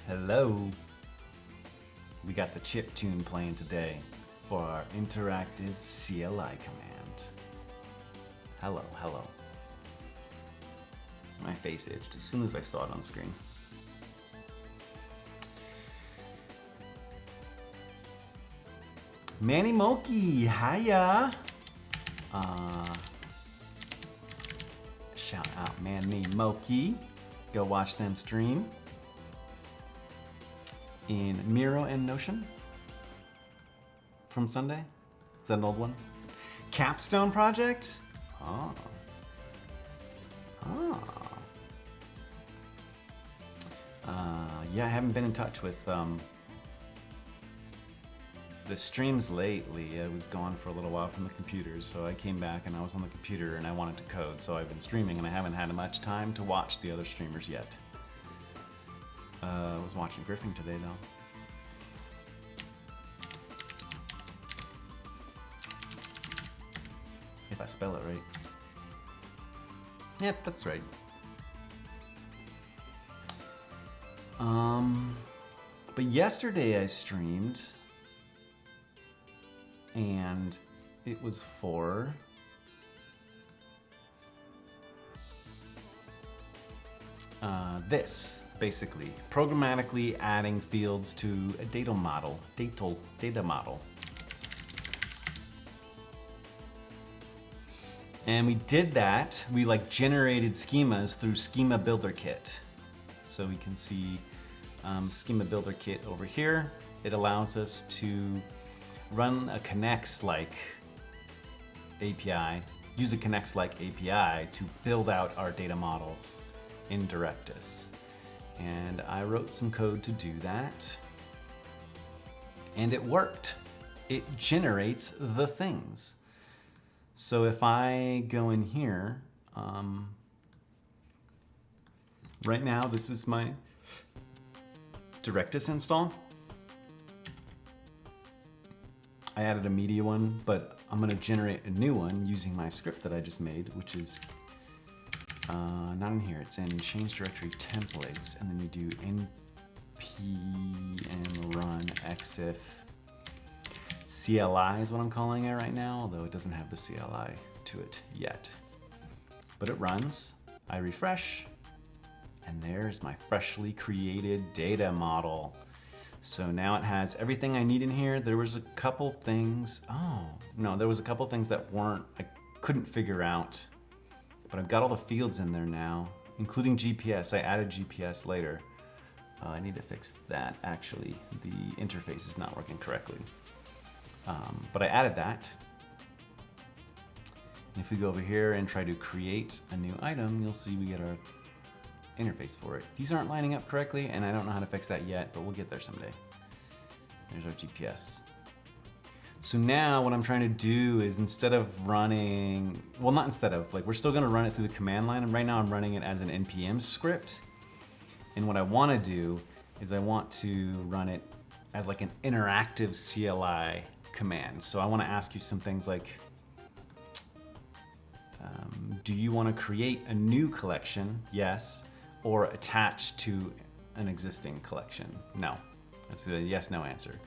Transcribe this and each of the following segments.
Hello. We got the chip tune playing today for our interactive CLI command. Hello, hello. My face itched as soon as I saw it on screen. Manny Moki, hiya. Shout out Manny Moki. Go watch them stream in Miro and Notion from Sunday. Is that an old one? Capstone project? Oh. Oh. Yeah, I haven't been in touch with the streams lately. I was gone for a little while from the computers, so I came back and I was on the computer and I wanted to code, so I've been streaming and I haven't had much time to watch the other streamers yet. I was watching Griffin today though. If I spell it right. Yep, that's right. But yesterday I streamed and it was for this, basically, programmatically adding fields to a data model, data model. And we did that, we generated schemas through schema-builder-kit. So we can see schema-builder-kit over here. It allows us to run a connects-like API, use a connects-like API to build out our data models in Directus. And I wrote some code to do that. And it worked. It generates the things. So if I go in here, right now this is my Directus install. I added a media one, but I'm gonna generate a new one using my script that I just made, which is not in here, it's in change directory templates, and then you do npm run exif CLI is what I'm calling it right now, although it doesn't have the CLI to it yet. But it runs, I refresh, and there's my freshly created data model. So now it has everything I need in here. There was a couple things, there was a couple things that I couldn't figure out, but I've got all the fields in there now, including GPS. I added GPS later. I need to fix that, actually. The interface is not working correctly. But I added that. And if we go over here and try to create a new item, you'll see we get our interface for it. These aren't lining up correctly, and I don't know how to fix that yet, but we'll get there someday. There's our GPS. So now what I'm trying to do is, instead of running, well, not instead of, we're still gonna run it through the command line, and right now I'm running it as an npm script. And what I wanna do is I want to run it as an interactive CLI command. So I wanna ask you some things like, do you wanna create a new collection? Yes. Or attach to an existing collection? No. That's a yes/no answer.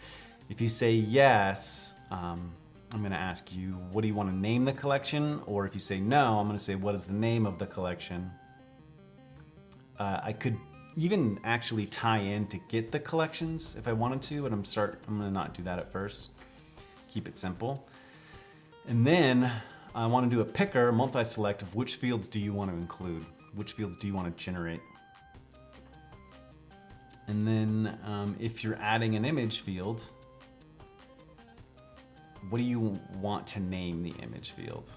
If you say yes, I'm gonna ask you, what do you wanna name the collection? Or if you say no, I'm gonna say, what is the name of the collection? I could even actually tie in to get the collections if I wanted to, but I'm gonna not do that at first. Keep it simple. And then I wanna do a picker, multi-select of which fields do you wanna include? Which fields do you want to generate? And then if you're adding an image field, what do you want to name the image field?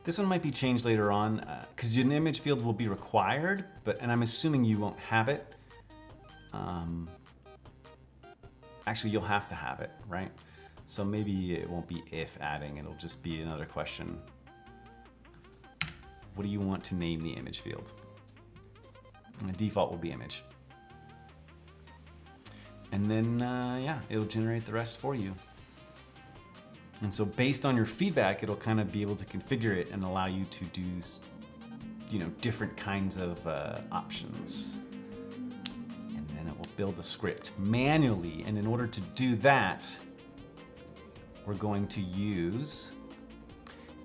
This one might be changed later on because an image field will be required, and I'm assuming you won't have it. Actually, you'll have to have it, right? So maybe it won't be if adding, it'll just be another question. What do you want to name the image field? And the default will be image. And then, yeah, it'll generate the rest for you. And so based on your feedback, it'll kind of be able to configure it and allow you to do, different kinds of options. build a script manually. And in order to do that, we're going to use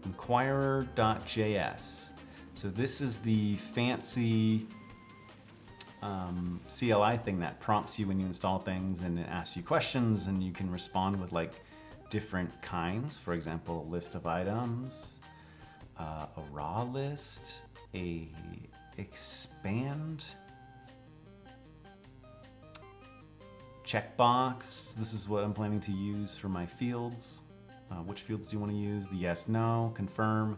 Inquirer.js. So this is the fancy CLI thing that prompts you when you install things, and it asks you questions, and you can respond with like different kinds. For example, a list of items, a raw list, a expand checkbox. This is what I'm planning to use for my fields. Which fields do you want to use? The yes, no, confirm.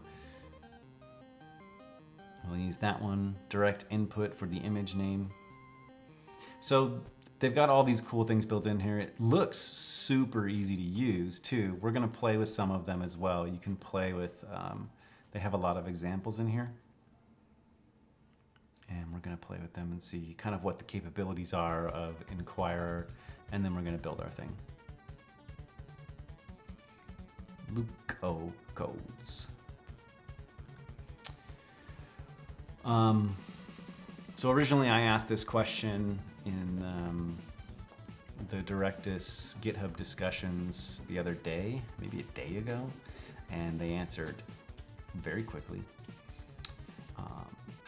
We'll use that one. Direct input for the image name. So they've got all these cool things built in here. It looks super easy to use too. We're gonna play with some of them as well. You can play with, they have a lot of examples in here. And we're gonna play with them and see kind of what the capabilities are of Inquirer, and then we're gonna build our thing. Luco codes. So originally I asked this question in the Directus GitHub discussions the other day, maybe a day ago, and they answered very quickly.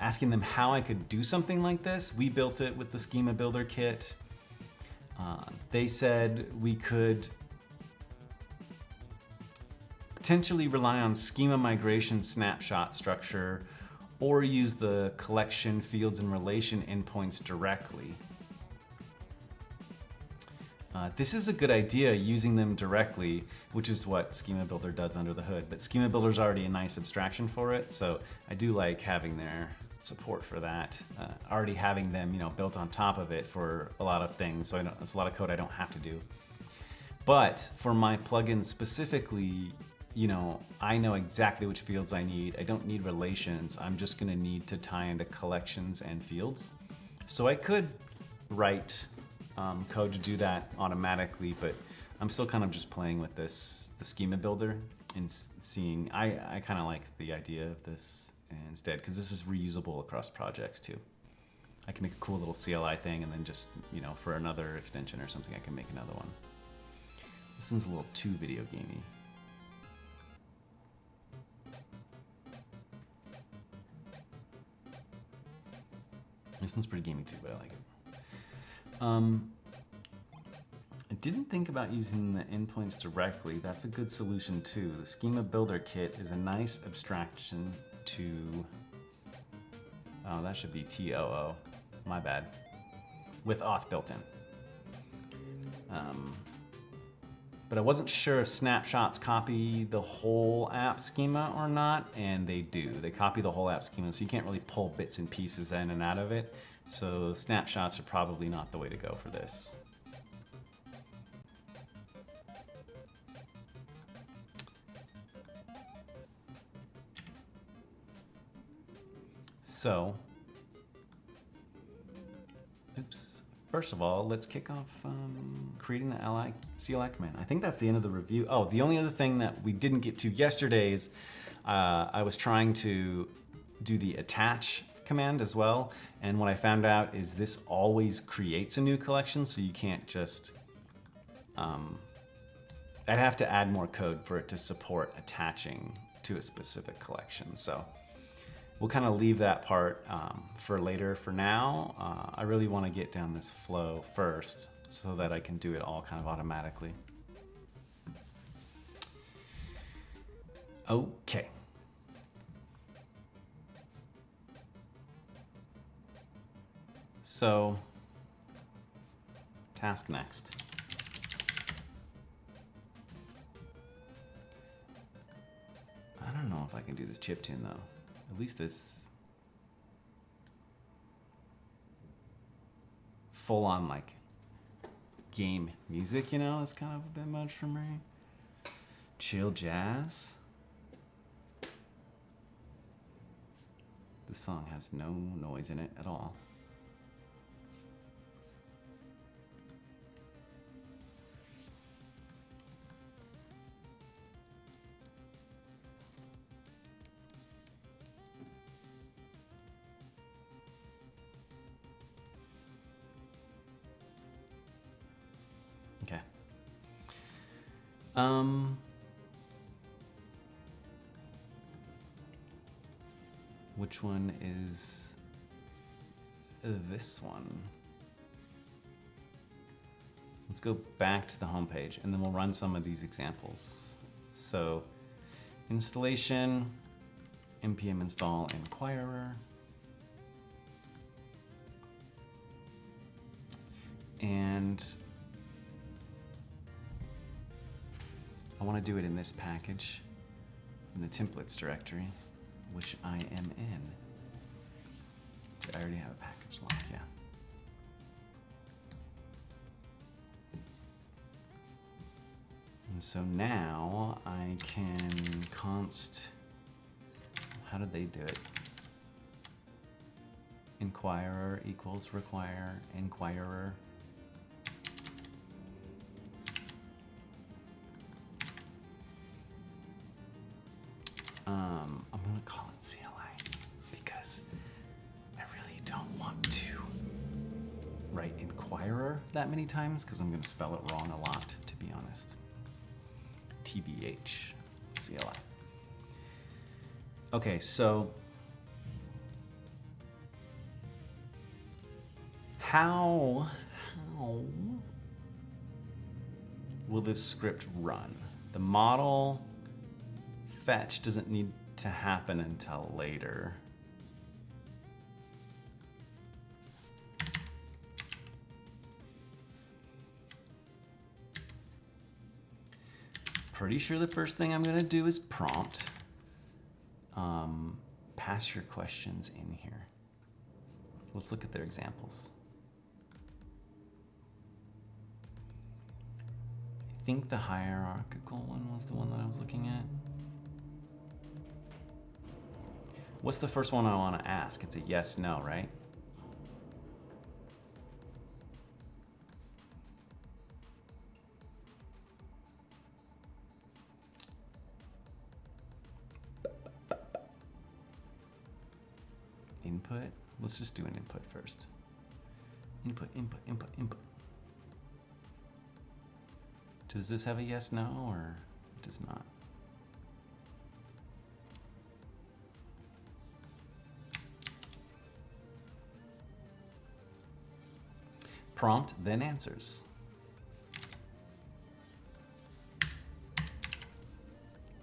Asking them how I could do something like this. We built it with the schema-builder-kit. They said we could potentially rely on schema migration snapshot structure or use the collection fields and relation endpoints directly. This is a good idea, using them directly, which is what Schema Builder does under the hood. But Schema Builder is already a nice abstraction for it, so I do like having their support for that. Already having them, built on top of it for a lot of things, so it's a lot of code I don't have to do. But for my plugin specifically, I know exactly which fields I need. I don't need relations. I'm just going to need to tie into collections and fields. So I could write code to do that automatically, but I'm still kind of just playing with the schema builder and seeing. I kind of like the idea of this instead, because this is reusable across projects too. I can make a cool little CLI thing, and then just, for another extension or something, I can make another one. This one's a little too video gamey. This one's pretty gamey too, but I like it. I didn't think about using the endpoints directly. That's a good solution too. The schema builder kit is a nice abstraction to, oh, that should be TOO, my bad, with auth built in. But I wasn't sure if snapshots copy the whole app schema or not, and they do. They copy the whole app schema, so you can't really pull bits and pieces in and out of it. So snapshots are probably not the way to go for this. So, oops. First of all, let's kick off creating the CLI command. I think that's the end of the review. Oh, the only other thing that we didn't get to yesterday is I was trying to do the attach command as well. And what I found out is this always creates a new collection, so you can't just, I'd have to add more code for it to support attaching to a specific collection. So we'll kind of leave that part for later. For now, I really want to get down this flow first so that I can do it all kind of automatically. Okay. So, task next. I don't know if I can do this chiptune though. At least this full on like game music, is kind of a bit much for me. Chill jazz. This song has no noise in it at all. Which one is this one? Let's go back to the home page and then we'll run some of these examples. So installation, npm install Inquirer. And I want to do it in this package, in the templates directory, which I am in. I already have a package lock, yeah. And so now I can const, how did they do it? Inquirer equals require Inquirer. I'm gonna call it CLI because I really don't want to write Inquirer that many times because I'm gonna spell it wrong a lot, to be honest. TBH, CLI. Okay, so how will this script run? The model fetch doesn't need to happen until later. Pretty sure the first thing I'm gonna do is prompt. Pass your questions in here. Let's look at their examples. I think the hierarchical one was the one that I was looking at. What's the first one I want to ask? It's a yes, no, right? Input. Let's just do an input first. Input, input, input, input. Does this have a yes, no, or it does not? Prompt, then answers.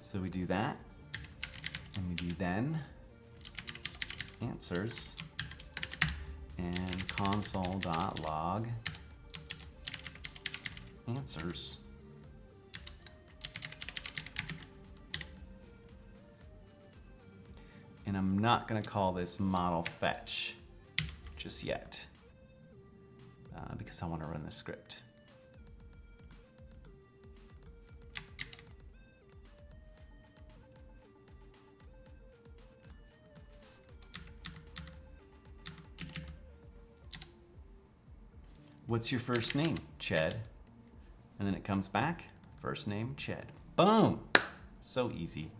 So we do that, and we do then answers, and console.log answers. And I'm not going to call this model fetch just yet because I want to run the script. What's your first name? Ched. And then it comes back, first name, Ched. Boom! So easy.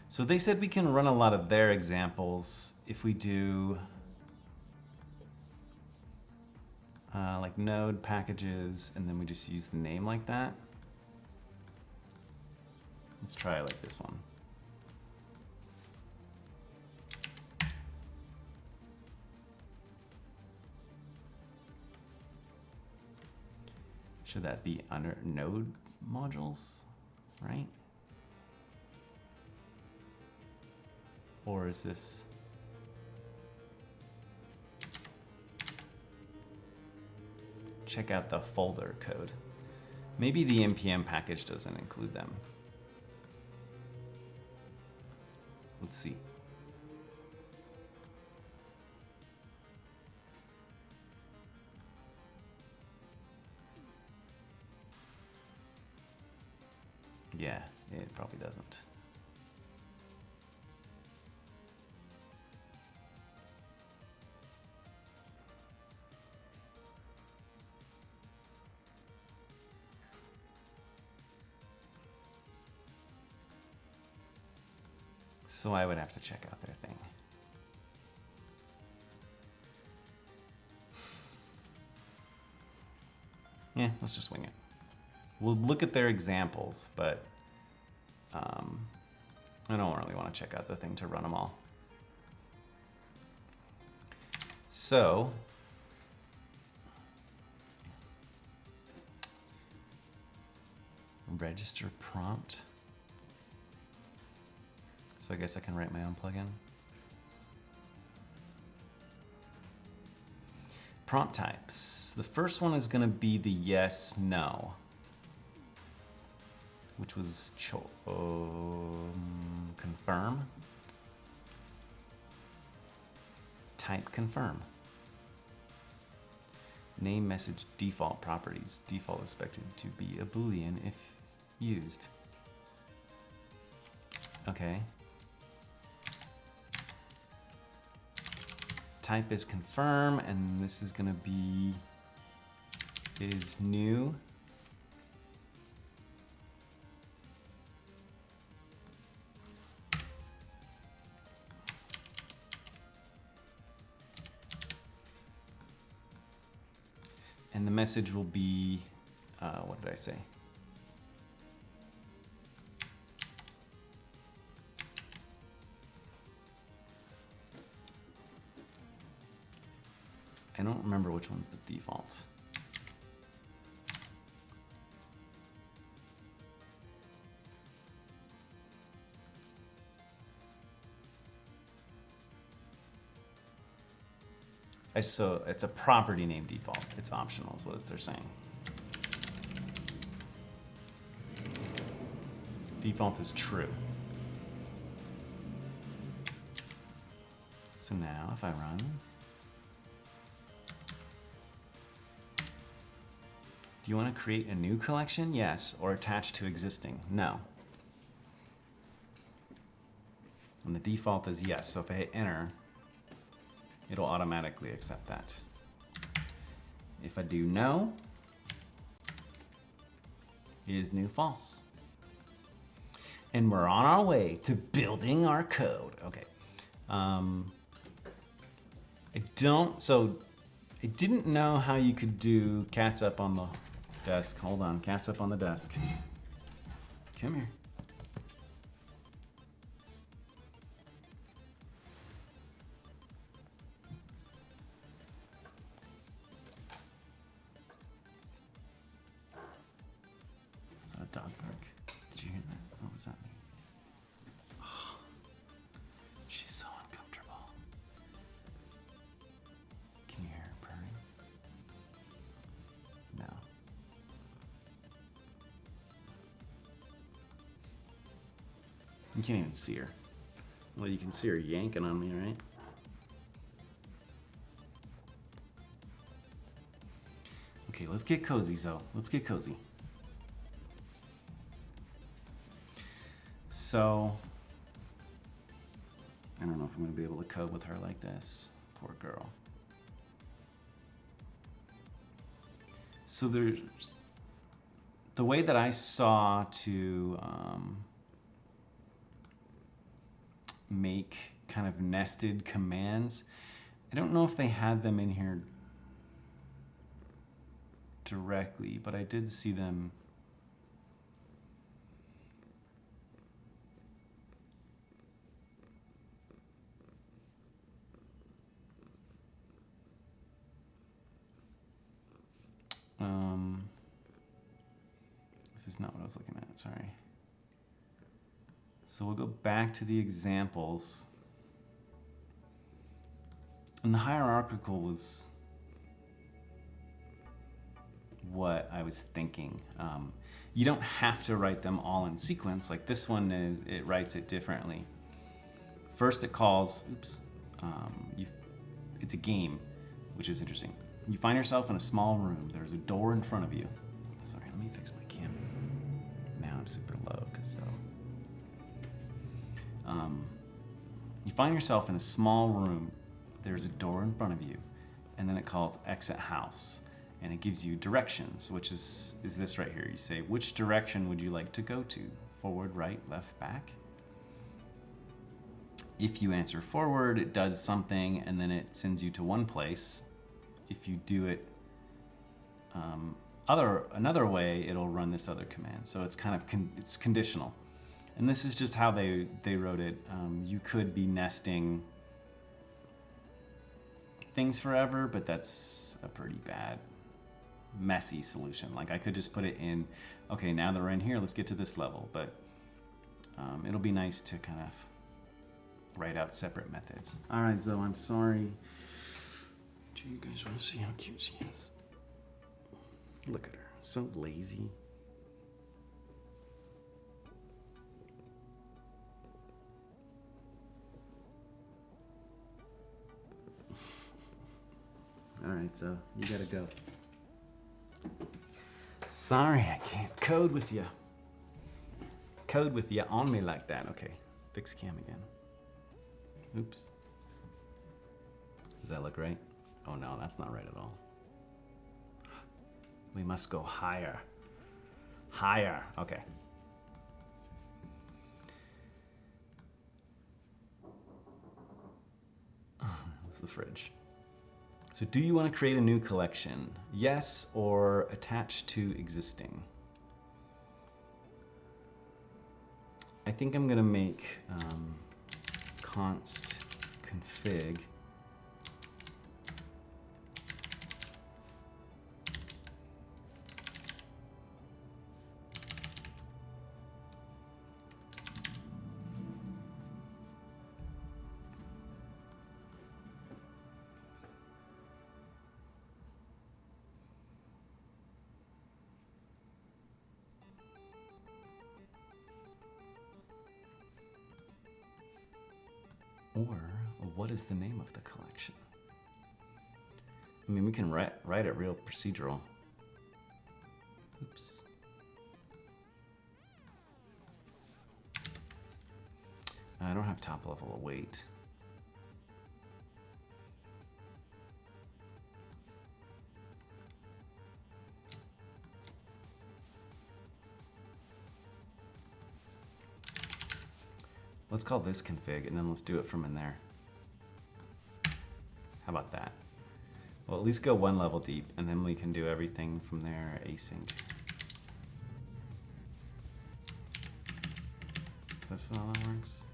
So they said we can run a lot of their examples if we do like node packages, and then we just use the name like that. Let's try like this one. Should that be under node modules, right? Or is this? Check out the folder code. Maybe the npm package doesn't include them. Let's see. Yeah, it probably doesn't. So I would have to check out their thing. Yeah, let's just wing it. We'll look at their examples, but I don't really want to check out the thing to run them all. So register prompt. So I guess I can write my own plugin. Prompt types. The first one is going to be the yes, no, which was confirm. Type confirm. Name message default properties. Default is expected to be a Boolean if used. Okay. Type is confirm, and this is going to be is new. And the message will be, what did I say? I don't remember which one's the default. So it's a property name default. It's optional is what they're saying. Default is true. So now if I run, do you want to create a new collection? Yes. Or attach to existing? No. And the default is yes. So if I hit enter, it'll automatically accept that. If I do no, is new false. And we're on our way to building our code. Okay. I didn't know how you could do cats up on the desk. Hold on, cats up on the desk. Come here. Is that a dog bark? Did you hear that? What was that mean? Oh, she's so uncomfortable. Can you hear her purring? No. You can't even see her. Well, you can see her yanking on me, right? Okay, let's get cozy, Zoe. Let's get cozy. So, I don't know if I'm going to be able to code with her like this. Poor girl. So there's the way that I saw to make kind of nested commands. I don't know if they had them in here directly, but I did see them. This is not what I was looking at, sorry. So we'll go back to the examples. And the hierarchical was what I was thinking. You don't have to write them all in sequence. Like this one, it writes it differently. First it calls, it's a game, which is interesting. You find yourself in a small room. There's a door in front of you. Sorry, let me fix my camera. Now I'm super low, because so. You find yourself in a small room. There's a door in front of you. And then it calls exit house. And it gives you directions, which is this right here. You say, which direction would you like to go to? Forward, right, left, back? If you answer forward, it does something, and then it sends you to one place. If you do it another way, it'll run this other command. So it's kind of it's conditional. And this is just how they wrote it. You could be nesting things forever, but that's a pretty bad, messy solution. Like I could just put it in, okay, now that we're in here, let's get to this level. But it'll be nice to kind of write out separate methods. All right, Zoe, I'm sorry. Do you guys want to see how cute she is? Look at her, so lazy. All right, so you gotta go. Sorry, I can't code with you. Code with you on me like that. Okay, fix cam again. Oops. Does that look right? Oh no, that's not right at all. We must go higher. Higher, okay. That's the fridge. So do you want to create a new collection? Yes, or attach to existing? I think I'm gonna make const config or what is the name of the collection? I mean, we can write it real procedural. Oops. I don't have top level await. Let's call this config, and then let's do it from in there. How about that? Well, at least go one level deep, and then we can do everything from there async. Is this how that works?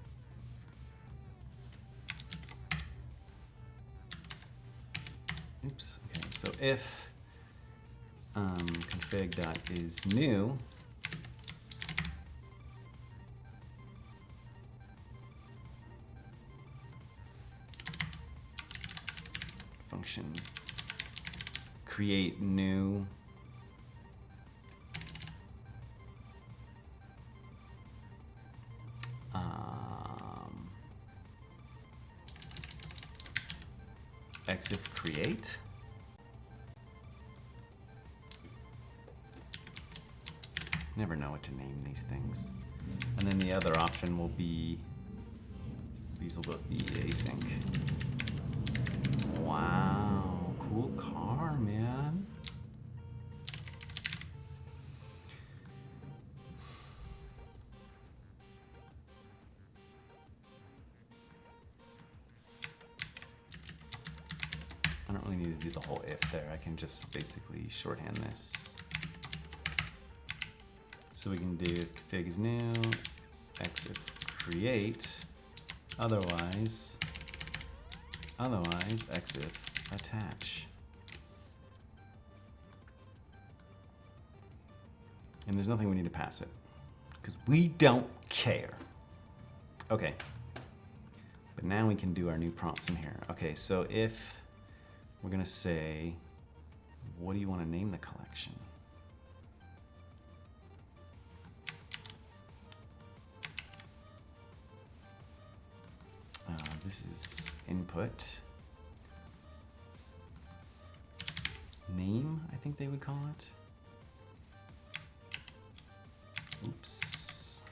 Oops, okay, so if config.isNew, function create new exif create. Never know what to name these things. And then the other option will be, these will both be async. Wow, cool car, man. I don't really need to do the whole if there. I can just basically shorthand this. So we can do config is new, exif create, otherwise exif attach. And there's nothing we need to pass it, because we don't care. Okay, but now we can do our new prompts in here. Okay, so if we're gonna say, what do you want to name the collection? This is input. Name, I think they would call it. Oops.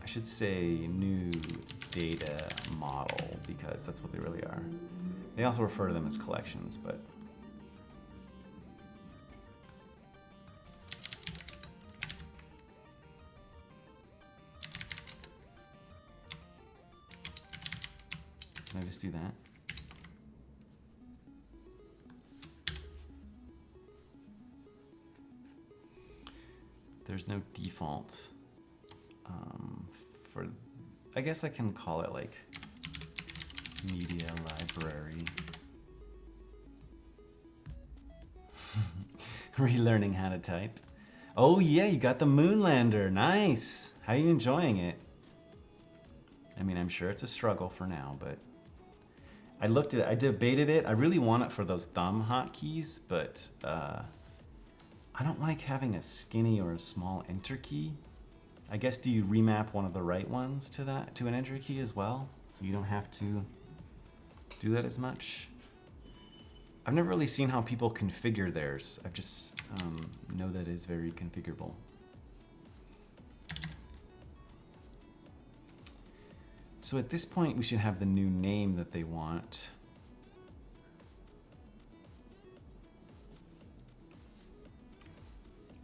I should say new data model, because that's what they really are. They also refer to them as collections, but just do that. There's no default for, I guess I can call it like media library. Relearning how to type. Oh yeah, you got the Moonlander. Nice. How are you enjoying it? I mean, I'm sure it's a struggle for now, but I looked at it, I debated it. I really want it for those thumb hotkeys, but I don't like having a skinny or a small enter key. I guess, do you remap one of the right ones to that, to an enter key as well? So you don't have to do that as much? I've never really seen how people configure theirs. I just know that it is very configurable. So at this point, we should have the new name that they want.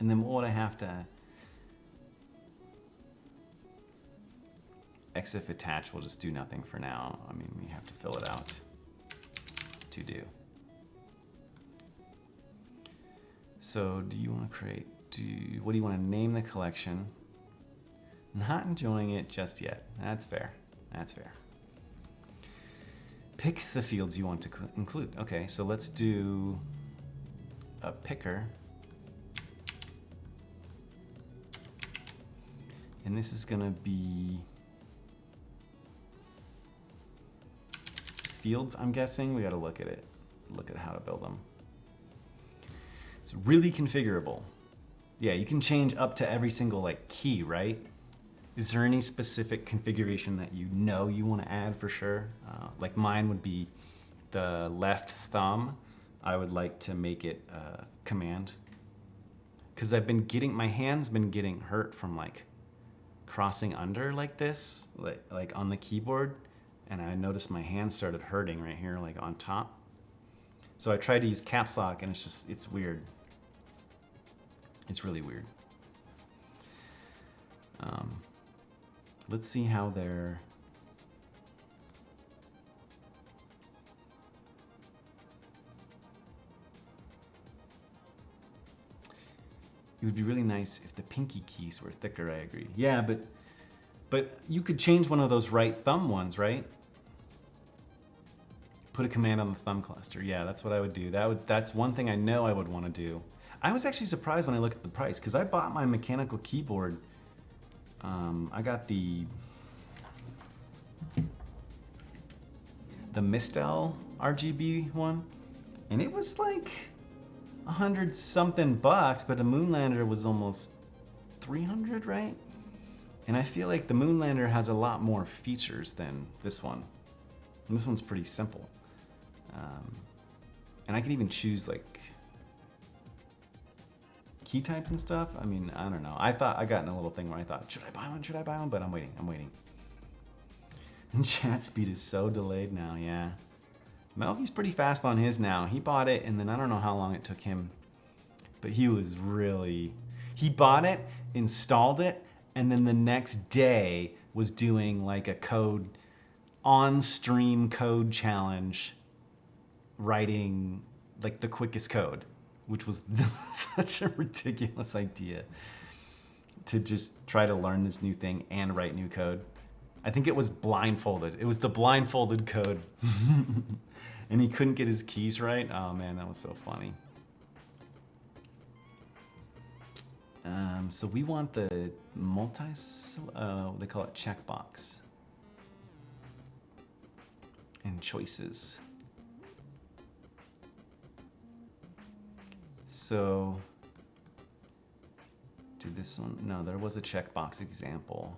And then what would I have to... Exif attach will just do nothing for now. I mean, we have to fill it out to do. So do you want to create, what do you want to name the collection? Not enjoying it just yet. That's fair. That's fair. Pick the fields you want to include. Okay, so let's do a picker. And this is gonna be fields, I'm guessing. We gotta look at it, look at how to build them. It's really configurable. Yeah, you can change up to every single like key, right? Is there any specific configuration that you know you want to add for sure? Like mine would be the left thumb. I would like to make it command, because I've been getting, my hand's been getting hurt from like crossing under like this, like on the keyboard, and I noticed my hand started hurting right here, like on top. So I tried to use caps lock, and it's weird. It's really weird. Let's see how they're... It would be really nice if the pinky keys were thicker, I agree. Yeah, but you could change one of those right thumb ones, right? Put a command on the thumb cluster. Yeah, that's what I would do. That's one thing I know I would want to do. I was actually surprised when I looked at the price, because I bought my mechanical keyboard. I got the Mistel RGB one, and it was like $100 something, but the Moonlander was almost 300, right? And I feel like the Moonlander has a lot more features than this one. And this one's pretty simple. And I can even choose like key types and stuff. I mean, I don't know. I thought, I got in a little thing where I thought, should I buy one? Should I buy one? But I'm waiting. And chat speed is so delayed now, yeah. Melky's pretty fast on his now. He bought it, and then I don't know how long it took him, but he was really, he bought it, installed it, and then the next day was doing like a code, on-stream code challenge, writing like the quickest code, which was such a ridiculous idea to just try to learn this new thing and write new code. I think it was blindfolded. It was the blindfolded code. And he couldn't get his keys right. Oh man, that was so funny. So we want the they call it checkbox. And choices. So, do this one. No, there was a checkbox example.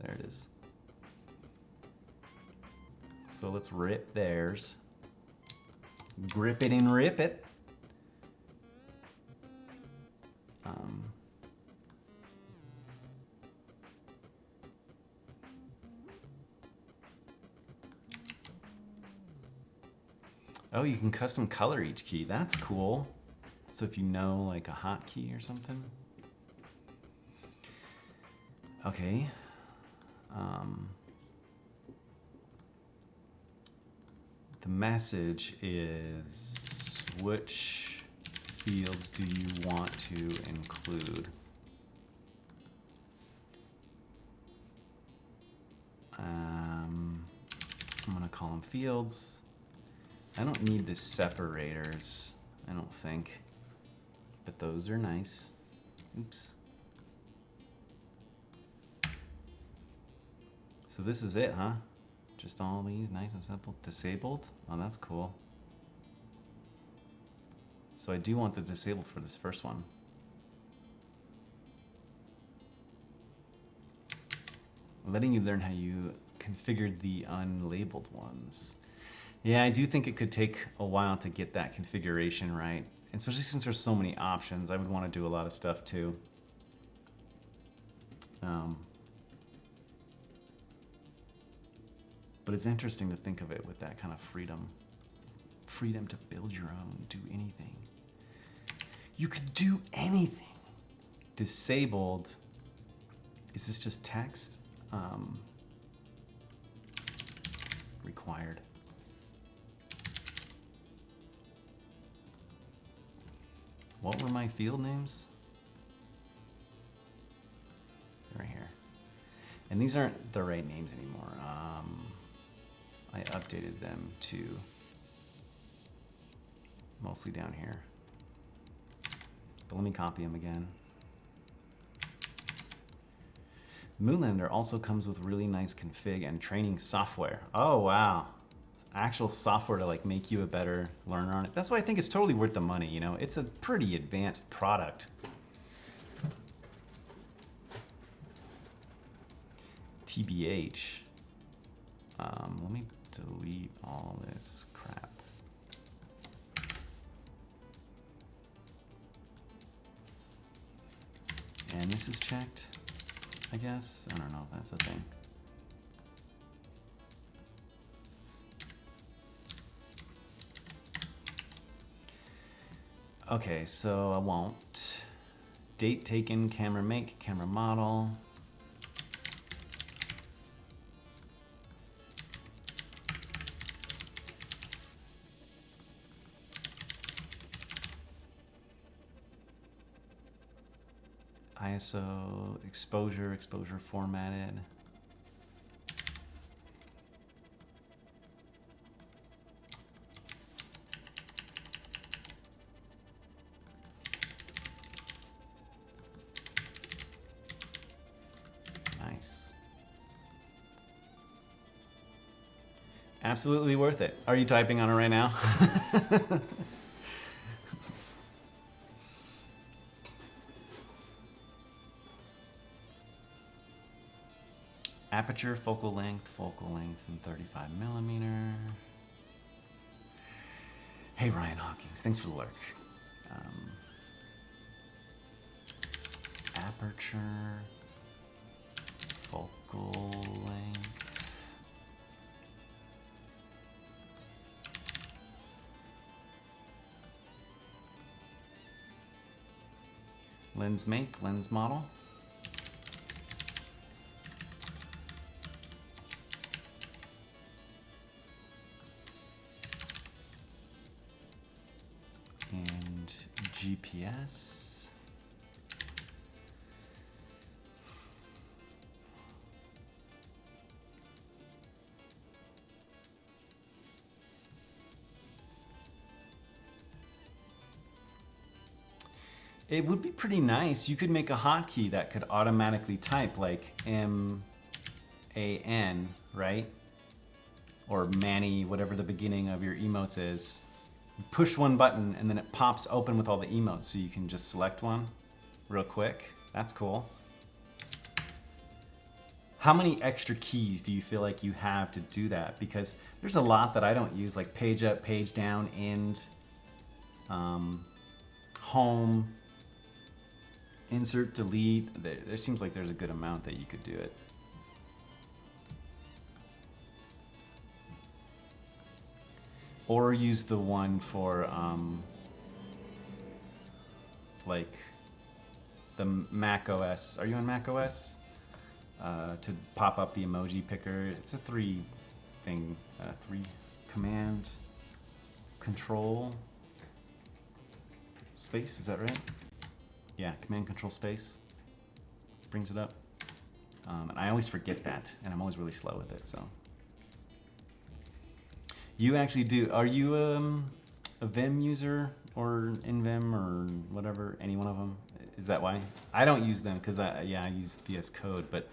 There it is. So let's rip theirs. Grip it and rip it. Oh, you can custom color each key. That's cool. So if you know like a hotkey or something. Okay. The message is, which fields do you want to include? I'm gonna call them fields. I don't need the separators, I don't think, but those are nice. Oops. So this is it, huh? Just all these, nice and simple. Disabled? Oh, that's cool. So I do want the disabled for this first one. Letting you learn how you configured the unlabeled ones. Yeah, I do think it could take a while to get that configuration right. Especially since there's so many options. I would want to do a lot of stuff too. But it's interesting to think of it with that kind of freedom. Freedom to build your own, do anything. You could do anything. Disabled, is this just text? Required. What were my field names? Right here. And these aren't the right names anymore. I updated them to mostly down here. But let me copy them again. Moonlander also comes with really nice config and training software. Oh, wow. Actual software to like make you a better learner on it. That's why I think it's totally worth the money, you know? It's a pretty advanced product. TBH. Let me delete all this crap. And this is checked, I guess. I don't know if that's a thing. Okay, so I won't. Date taken, camera make, camera model. ISO, exposure formatted. Nice. Absolutely worth it. Are you typing on it right now? Aperture, focal length and 35 millimeter. Hey, Ryan Hawkins, thanks for the lurk. Aperture, focal length. Lens make, lens model. GPS. It would be pretty nice. You could make a hotkey that could automatically type like MAN, right? Or Manny, whatever the beginning of your emotes is. Push one button and then it pops open with all the emotes, so you can just select one real quick. That's cool. How many extra keys do you feel like you have to do that? Because there's a lot that I don't use, like page up, page down, end, home, insert, delete. There seems like there's a good amount that you could do it. Or use the one for like the Mac OS. Are you on Mac OS? To pop up the emoji picker. It's a three command control space, is that right? Yeah, command control space brings it up. And I always forget that, and I'm always really slow with it, so. You actually do, are you a Vim user or NVim or whatever, any one of them? Is that why? I don't use them because I use VS Code, but,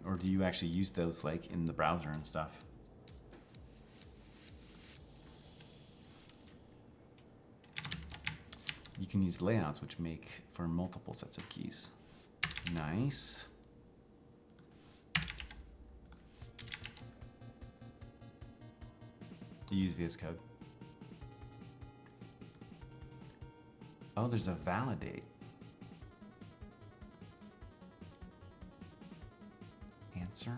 or do you actually use those like in the browser and stuff? You can use layouts which make for multiple sets of keys. Nice. You use VS Code. Oh, there's a validate. Answer.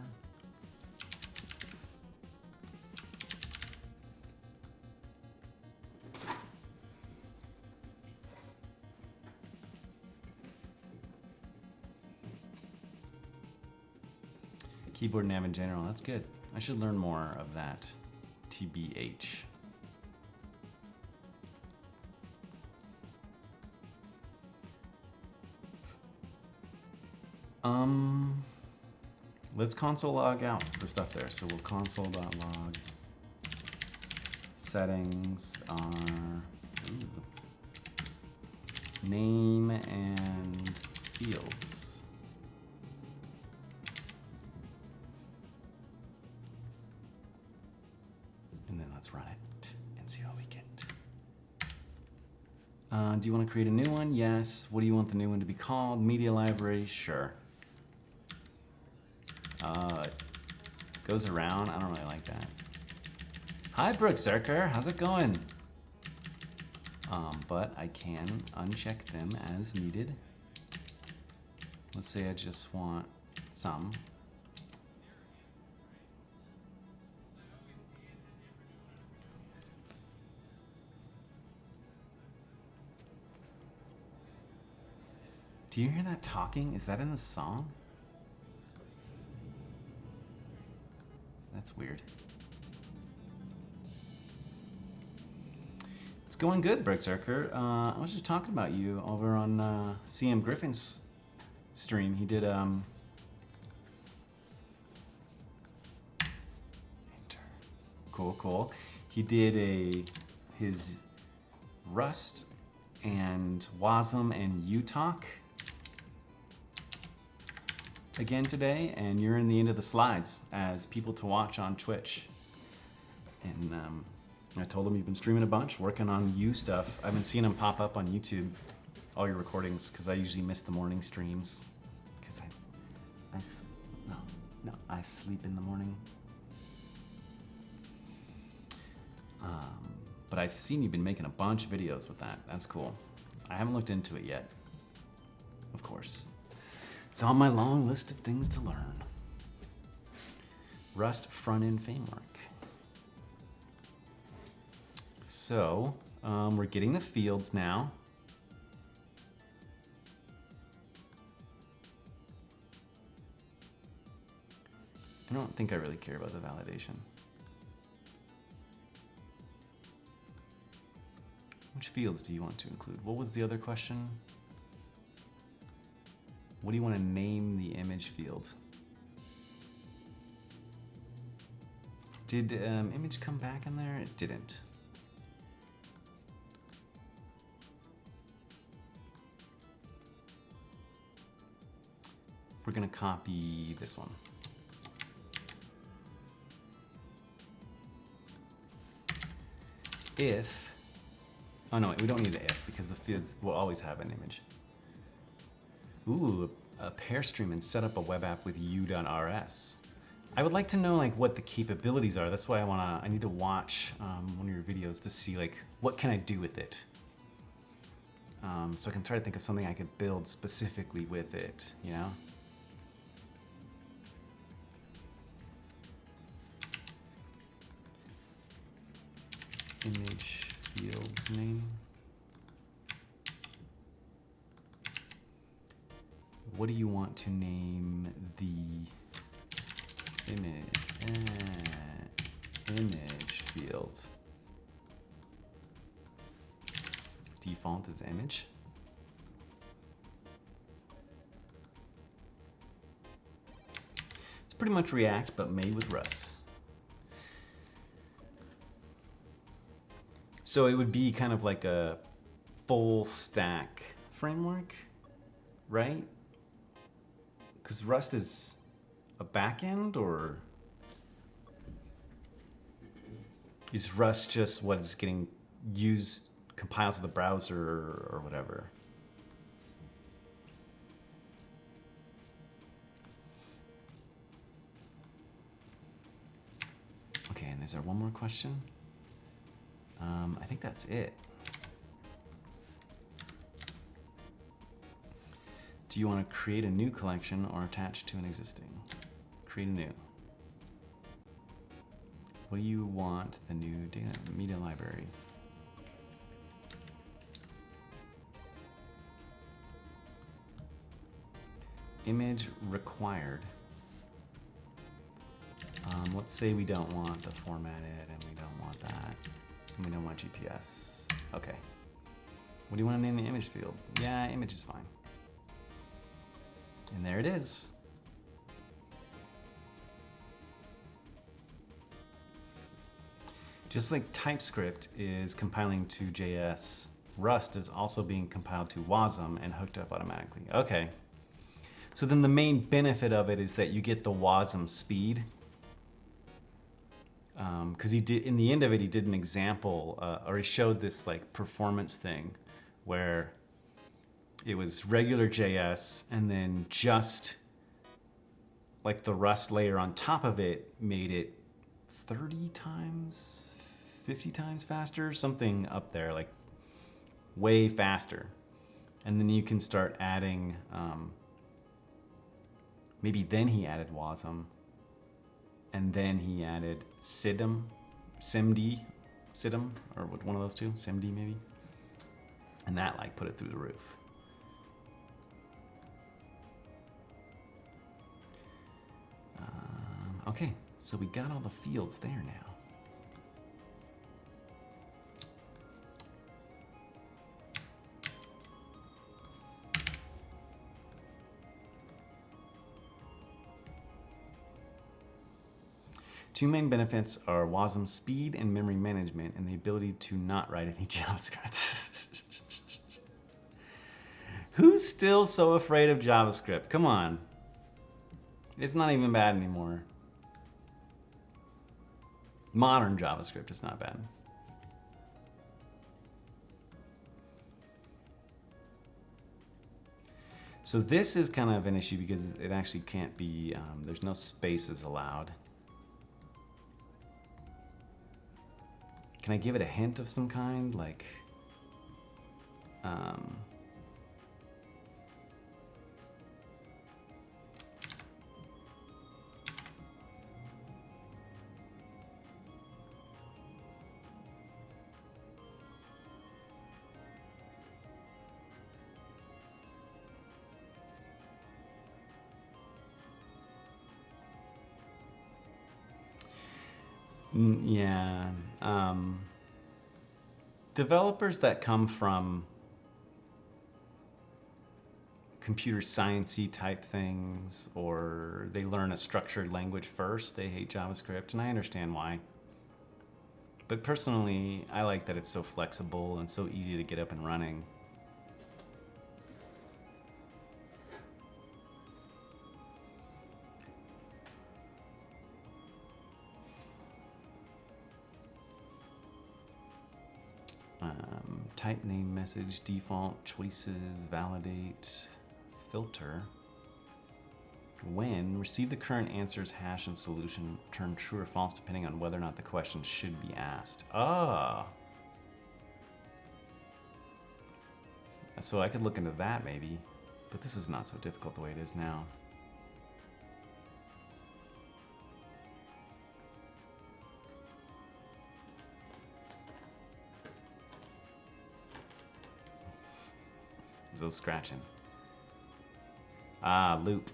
Keyboard nav in general, that's good. I should learn more of that. TBH. Let's console log out the stuff there. So we'll console.log. Settings are name and fields. And then let's run it and see what we get. Do you want to create a new one? Yes. What do you want the new one to be called? Media library? Sure. Goes around. I don't really like that. Hi, Brooke Zerker. How's it going? But I can uncheck them as needed. Let's say I just want some. Do you hear that talking? Is that in the song? That's weird. It's going good, Brickzerker. I was just talking about you over on CM Griffin's stream. He did enter. Cool. He did his Rust and Wasm and UTalk again today, and you're in the end of the slides as people to watch on Twitch. And I told him you've been streaming a bunch, working on you stuff. I've been seeing them pop up on YouTube, all your recordings, because I usually miss the morning streams. Because I sleep in the morning. But I've seen you've been making a bunch of videos with that. That's cool. I haven't looked into it yet, of course. It's on my long list of things to learn. Rust front-end framework. So, we're getting the fields now. I don't think I really care about the validation. Which fields do you want to include? What was the other question? What do you want to name the image field? Did image come back in there? It didn't. We're going to copy this one. If, oh no, we don't need an if because the fields will always have an image. Ooh, a pair stream and set up a web app with u.rs. I would like to know like what the capabilities are. That's why I need to watch one of your videos to see like what can I do with it. So I can try to think of something I could build specifically with it, you know? Image fields name. What do you want to name the image? image fields. Default is image. It's pretty much React, but made with Rust. So it would be kind of like a full stack framework, right? Because Rust is a backend, or is Rust just what is getting used, compiled to the browser or whatever? Okay, and is there one more question? I think that's it. Do you want to create a new collection or attach to an existing? Create a new. What do you want the new data media library? Image required. Let's say we don't want the formatted, and we don't want that, and we don't want GPS. Okay. What do you want to name the image field? Yeah, image is fine. And there it is. Just like Typescript is compiling to JS, Rust is also being compiled to WASM and hooked up automatically. Okay. So then the main benefit of it is that you get the WASM speed. Because he did, in the end of it, he did an example, or he showed this like performance thing where it was regular JS and then just like the Rust layer on top of it made it 30 times, 50 times faster, something up there, like way faster. And then you can start adding, maybe then he added WASM. And then he added SIDM, or one of those two, SIMD maybe. And that like put it through the roof. Okay, so we got all the fields there now. Two main benefits are WASM speed and memory management, and the ability to not write any JavaScript. Who's still so afraid of JavaScript? Come on. It's not even bad anymore. Modern JavaScript is not bad. So this is kind of an issue because it actually can't be, there's no spaces allowed. Can I give it a hint of some kind? Like, yeah. Developers that come from computer science-y type things, or they learn a structured language first, they hate JavaScript, and I understand why. But personally, I like that it's so flexible and so easy to get up and running. Type name message, default choices, validate, filter. When receive the current answers, hash and solution, turn true or false depending on whether or not the question should be asked. Ah. So I could look into that maybe, but this is not so difficult the way it is now. Those scratching. Ah, loop.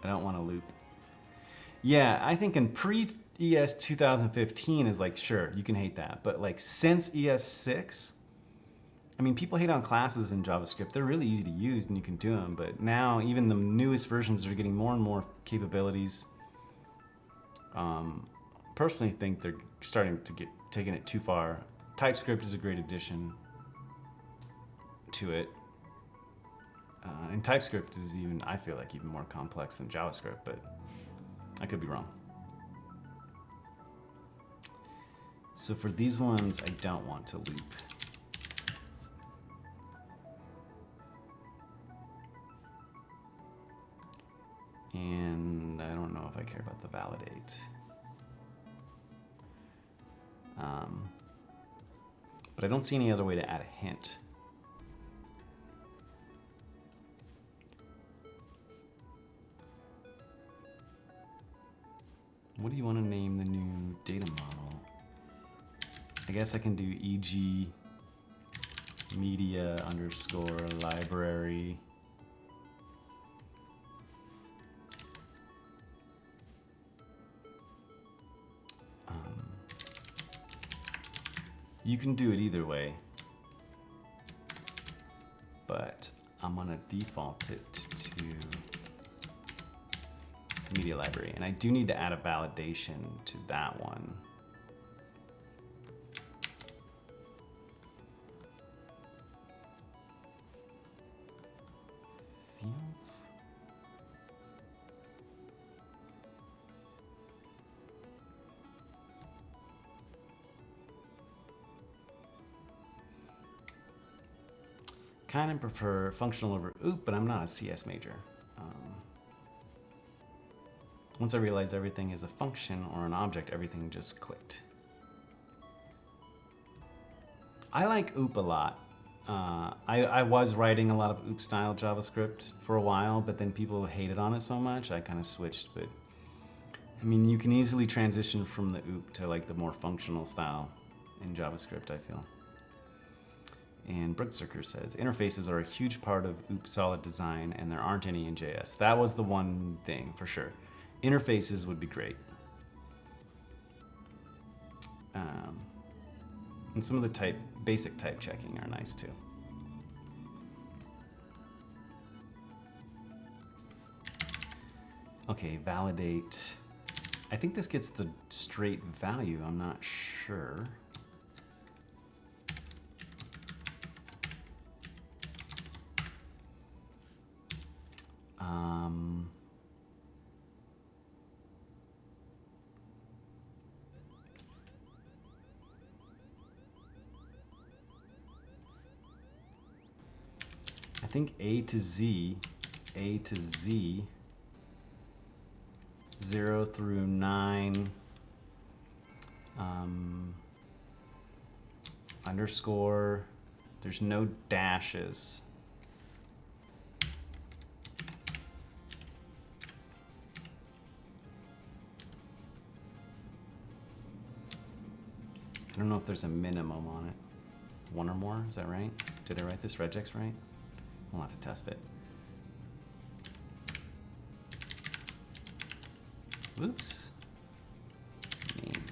I don't want to loop. Yeah, I think in ES 2015 is like, sure, you can hate that. But like since ES6, I mean, people hate on classes in JavaScript. They're really easy to use and you can do them. But now even the newest versions are getting more and more capabilities. Personally think they're starting to get taking it too far. TypeScript is a great addition to it. And TypeScript is even, I feel like, even more complex than JavaScript, but I could be wrong. So for these ones, I don't want to loop. And I don't know if I care about the validate. But I don't see any other way to add a hint. What do you want to name the new data model? I guess I can do EG media underscore library. You can do it either way, but I'm gonna default it to media library, and I do need to add a validation to that one. Fields. Kind of prefer functional over OOP, but I'm not a CS major. Once I realized everything is a function or an object, everything just clicked. I like OOP a lot. I was writing a lot of OOP style JavaScript for a while, but then people hated on it so much, I kind of switched. But I mean, you can easily transition from the OOP to like the more functional style in JavaScript, I feel. And Brookzerker says, interfaces are a huge part of OOP solid design, and there aren't any in JS. That was the one thing, for sure. Interfaces would be great. And some of the basic type checking are nice too. Okay, validate. I think this gets the straight value, I'm not sure. I think A to Z, 0 through 9, underscore, there's no dashes. I don't know if there's a minimum on it. One or more, is that right? Did I write this regex right? We'll have to test it. Oops. Name.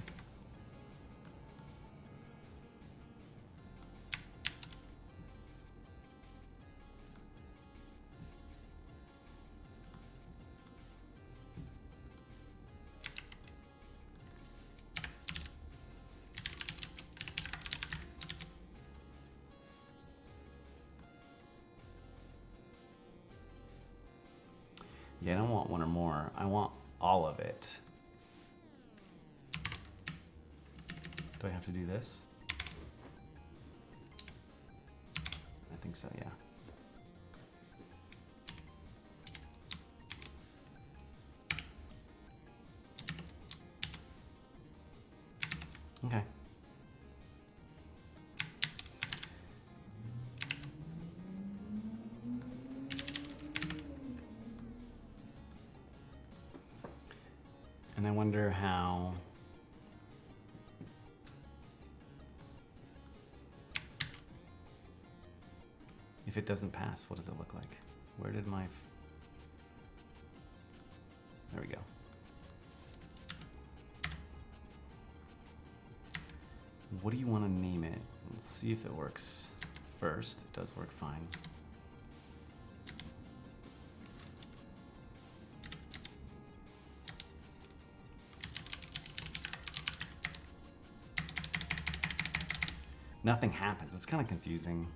Yeah, I don't want one or more. I want all of it. Do I have to do this? I think so, yeah. Okay. And I wonder how if it doesn't pass, what does it look like? Where did my, there we go. What do you want to name it? Let's see if it works first. It does work fine. Nothing happens. It's kind of confusing.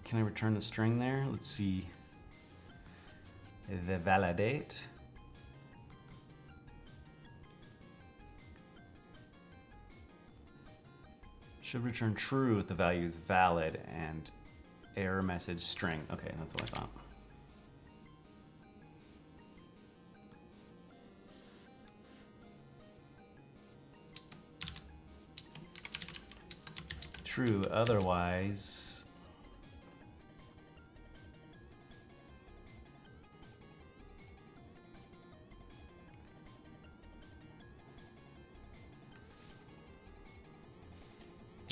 Can I return the string there? Let's see. The validate. Should return true if the value is valid and error message string. Okay, that's what I thought. True, otherwise.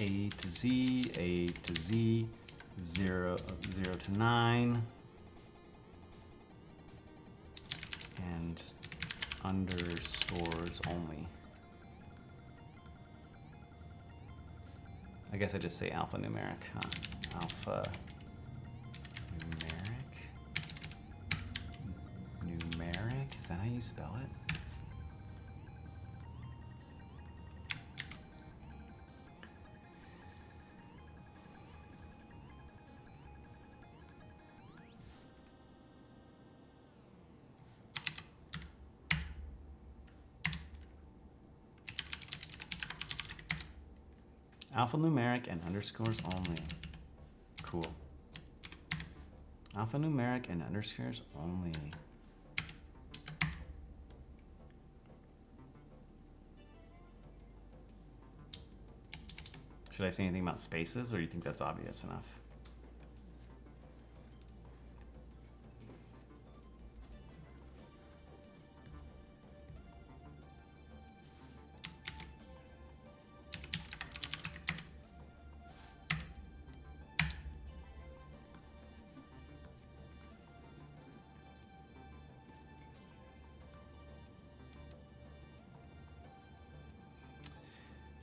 A to Z, 0 to 9, and underscores only. I guess I just say alphanumeric, huh? Numeric, is that how you spell it? Alphanumeric and underscores only. Cool. Alphanumeric and underscores only. Should I say anything about spaces, or do you think that's obvious enough?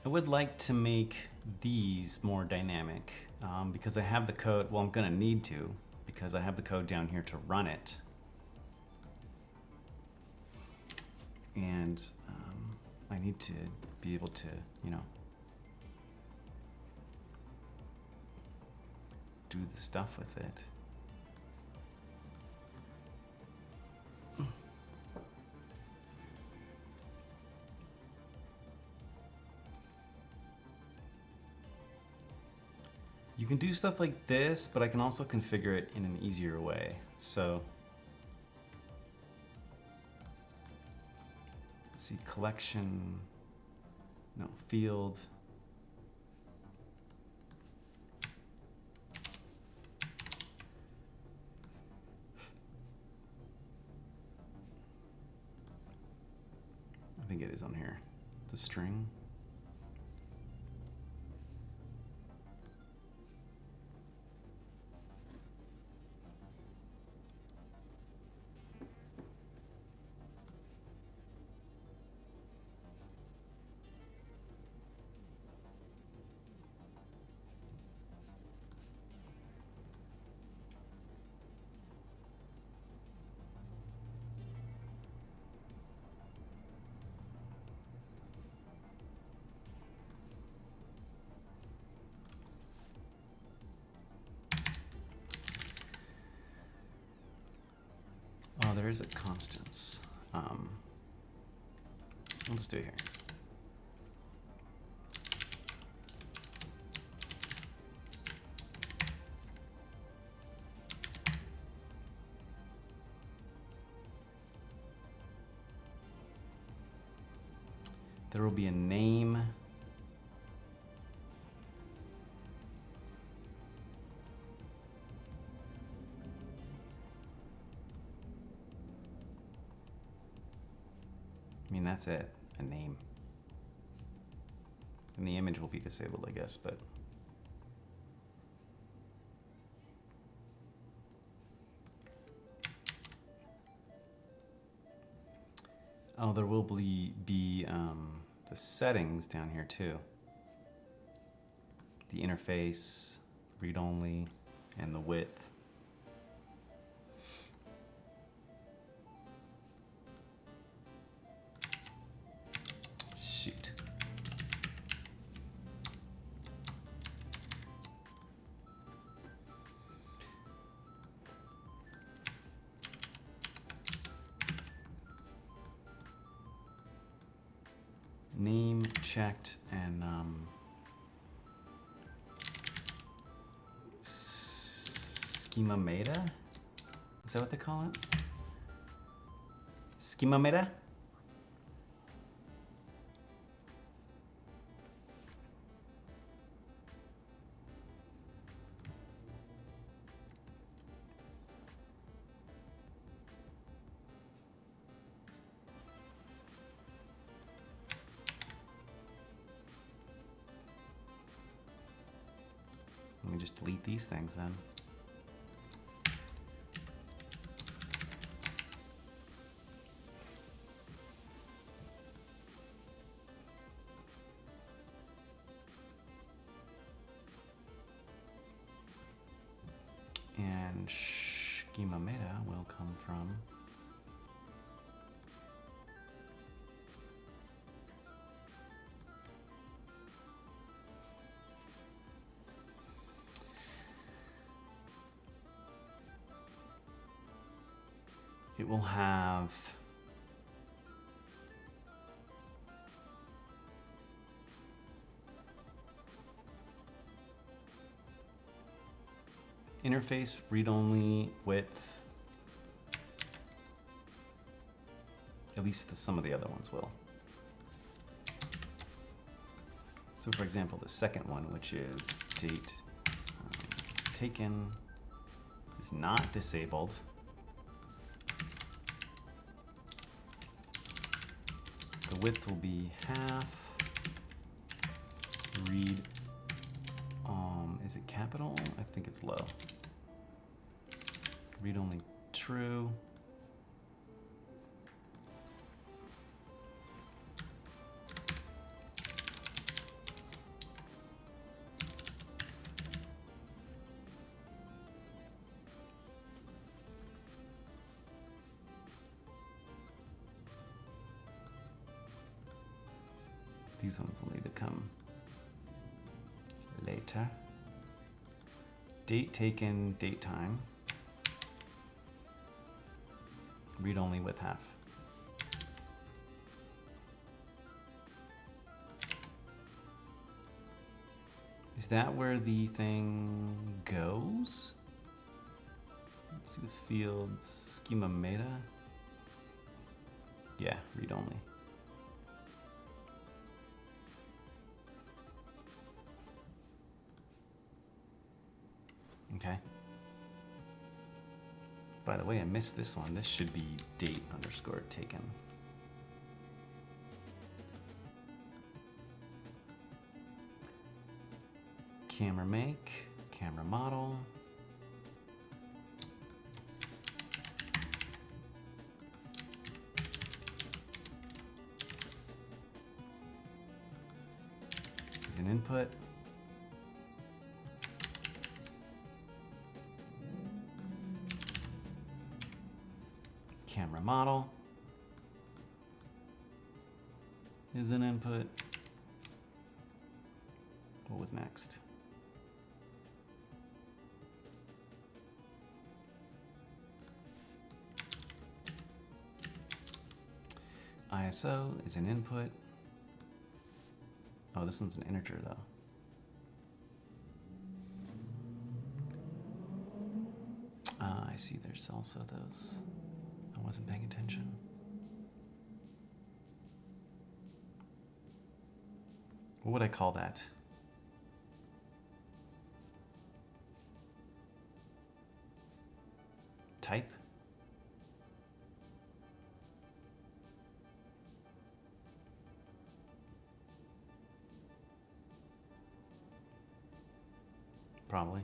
I would like to make these more dynamic because I have the code. Well, I'm going to need to because I have the code down here to run it. And I need to be able to, you know, do the stuff with it. You can do stuff like this, but I can also configure it in an easier way. So let's see, collection, no, field. I think it is on here, the string. Oh, there is a constants. Let's do it here. There will be a name. I mean, that's it, a name. And the image will be disabled, I guess, but. Oh, there will be the settings down here too. The interface, read-only, and the width. Shoot. Name checked and schema meta? Is that what they call it? Schema meta? Let me just delete these things then. And schema meta will come from it will have interface, read-only, width. At least some of the other ones will. So for example, the second one, which is date taken, is not disabled. The width will be half. Read, is it capital? I think it's low. Read only true. These ones will need to come later. Date taken, date time. Read only with half. Is that where the thing goes? Let's see the fields. Schema meta. Yeah, read only. Okay. By the way, I missed this one. This should be date underscore taken. Camera make, camera model. Is an input. Camera model is an input. What was next? ISO is an input. Oh, this one's an integer though. I see there's also those. I wasn't paying attention. What would I call that? Type? Probably.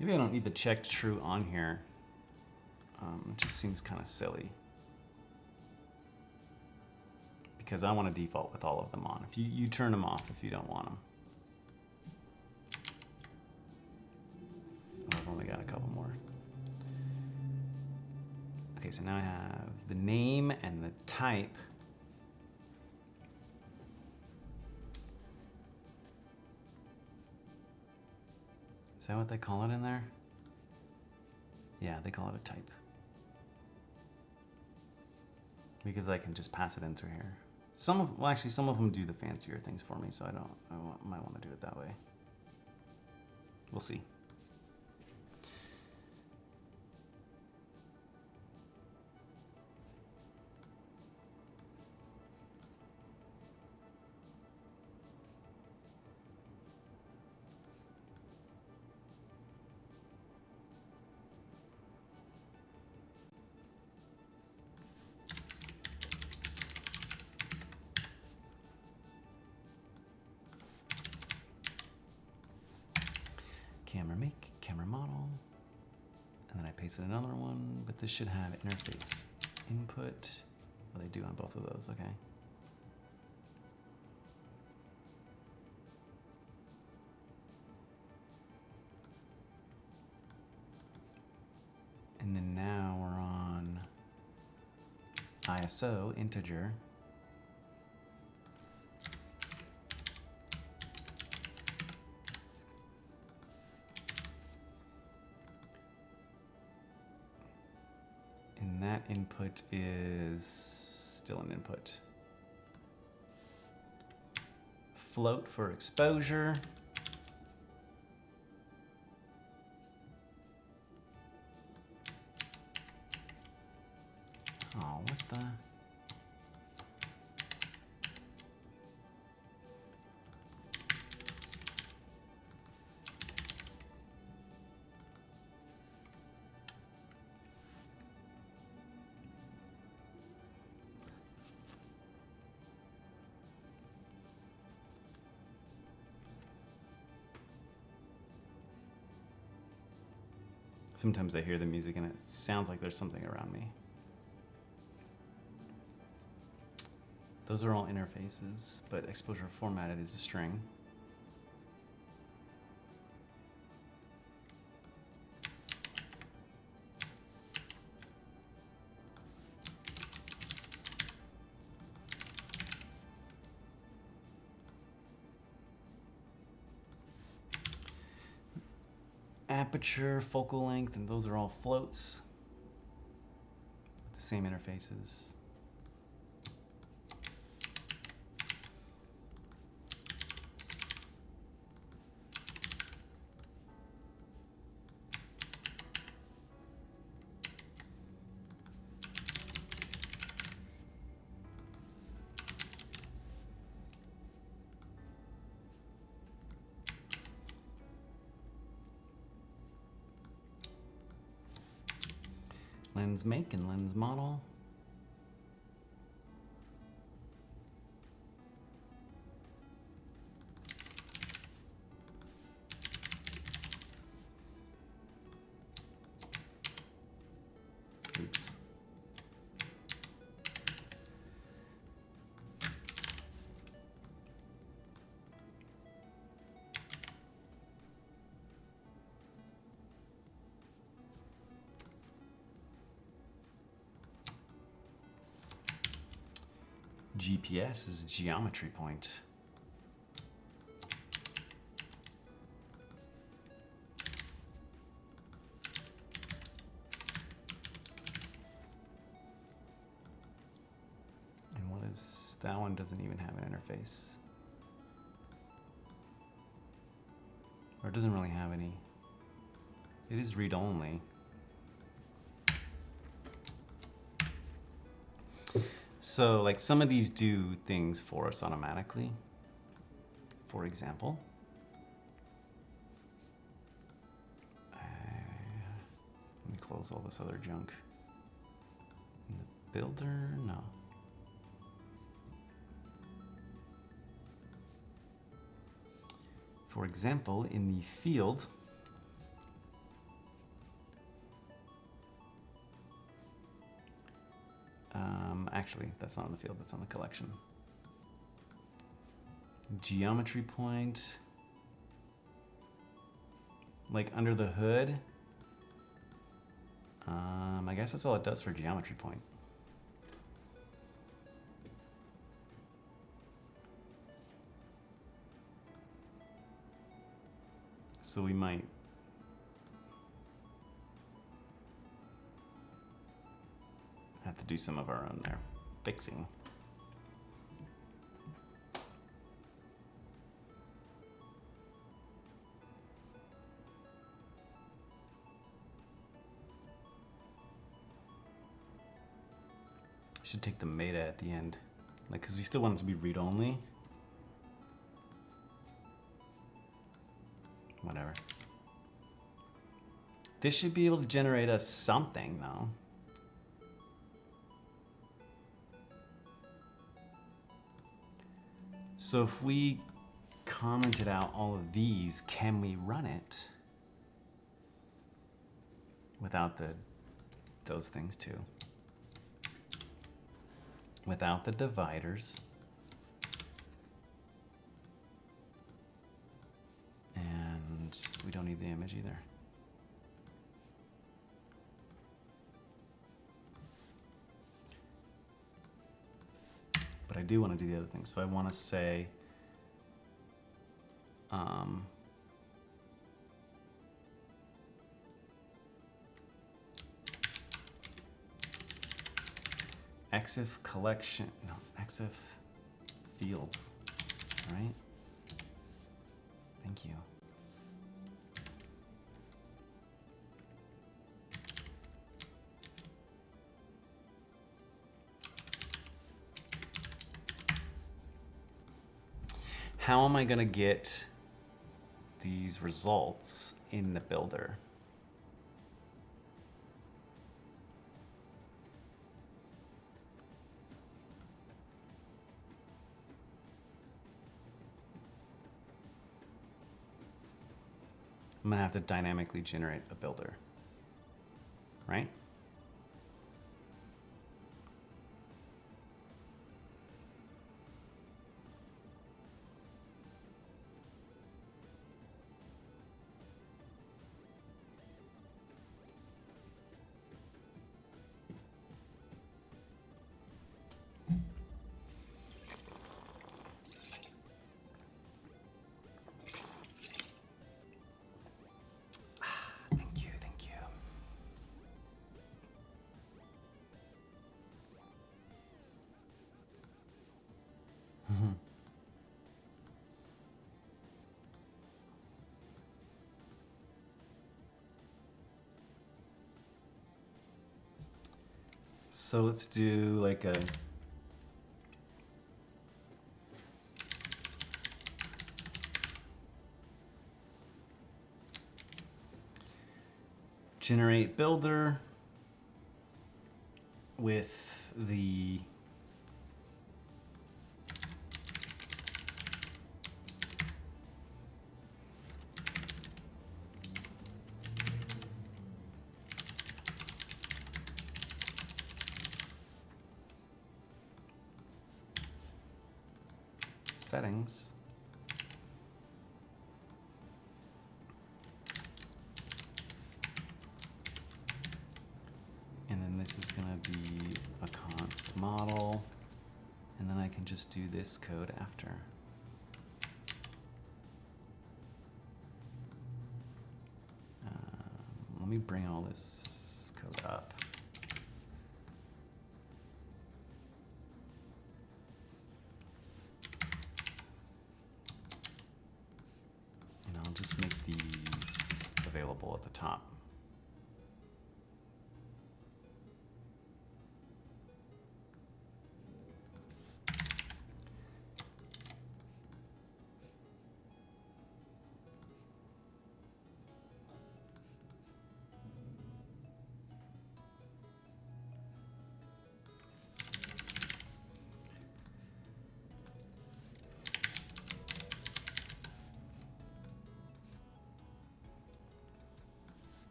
Maybe I don't need the checked true on here. It just seems kind of silly. Because I want to default with all of them on. If you turn them off if you don't want them. Oh, I've only got a couple more. Okay, so now I have the name and the type. Is that what they call it in there? Yeah, they call it a type. Because I can just pass it in through here. Some of them do the fancier things for me, so I might want to do it that way. We'll see. Camera make, camera model, and then I pasted another one, but this should have interface input. Well, they do on both of those, okay. And then now we're on ISO, integer. And that input is still an input. Float for exposure. Oh, what the? Sometimes I hear the music and it sounds like there's something around me. Those are all interfaces, but exposure formatted is a string. Aperture, focal length, and those are all floats with the same interfaces. Lens make and lens model. Oops. GPS is geometry point. And what is that one? Doesn't even have an interface. Or it doesn't really have any. It is read only. So like some of these do things for us automatically. For example, let me close all this other junk. In the builder, no. For example, in the field, Actually, that's not on the field, that's on the collection. Geometry point. Like under the hood. I guess that's all it does for geometry point. So we might have to do some of our own there, fixing. Should take the meta at the end, like, because we still want it to be read-only. Whatever. This should be able to generate us something, though. So if we commented out all of these, can we run it without those things too? Without the dividers. And we don't need the image either. But I do want to do the other things. So I want to say, exif collection, no, exif fields, right? Thank you. How am I going to get these results in the builder? I'm going to have to dynamically generate a builder, right? So let's do like a generate builder with the settings. And then this is going to be a const model. And then I can just do this code after. Let me bring all this code up. Just make these available at the top.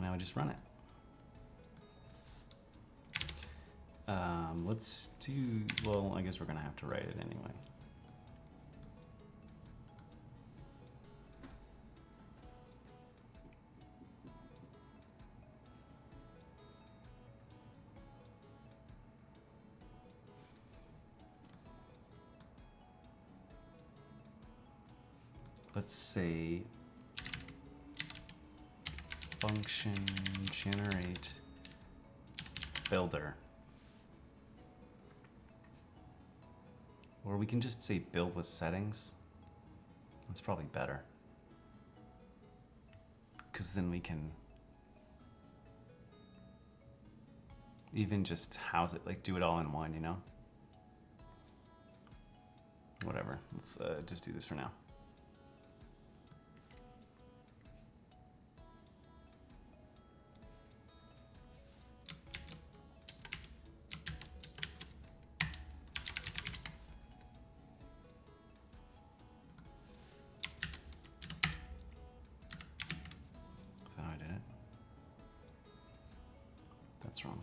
Now I just run it. Let's do, well, I guess we're gonna have to write it anyway. Let's say function generate builder. Or we can just say build with settings. That's probably better. Because then we can even just house it, like do it all in one, you know? Whatever, let's just do this for now. Is that how I did it? That's wrong.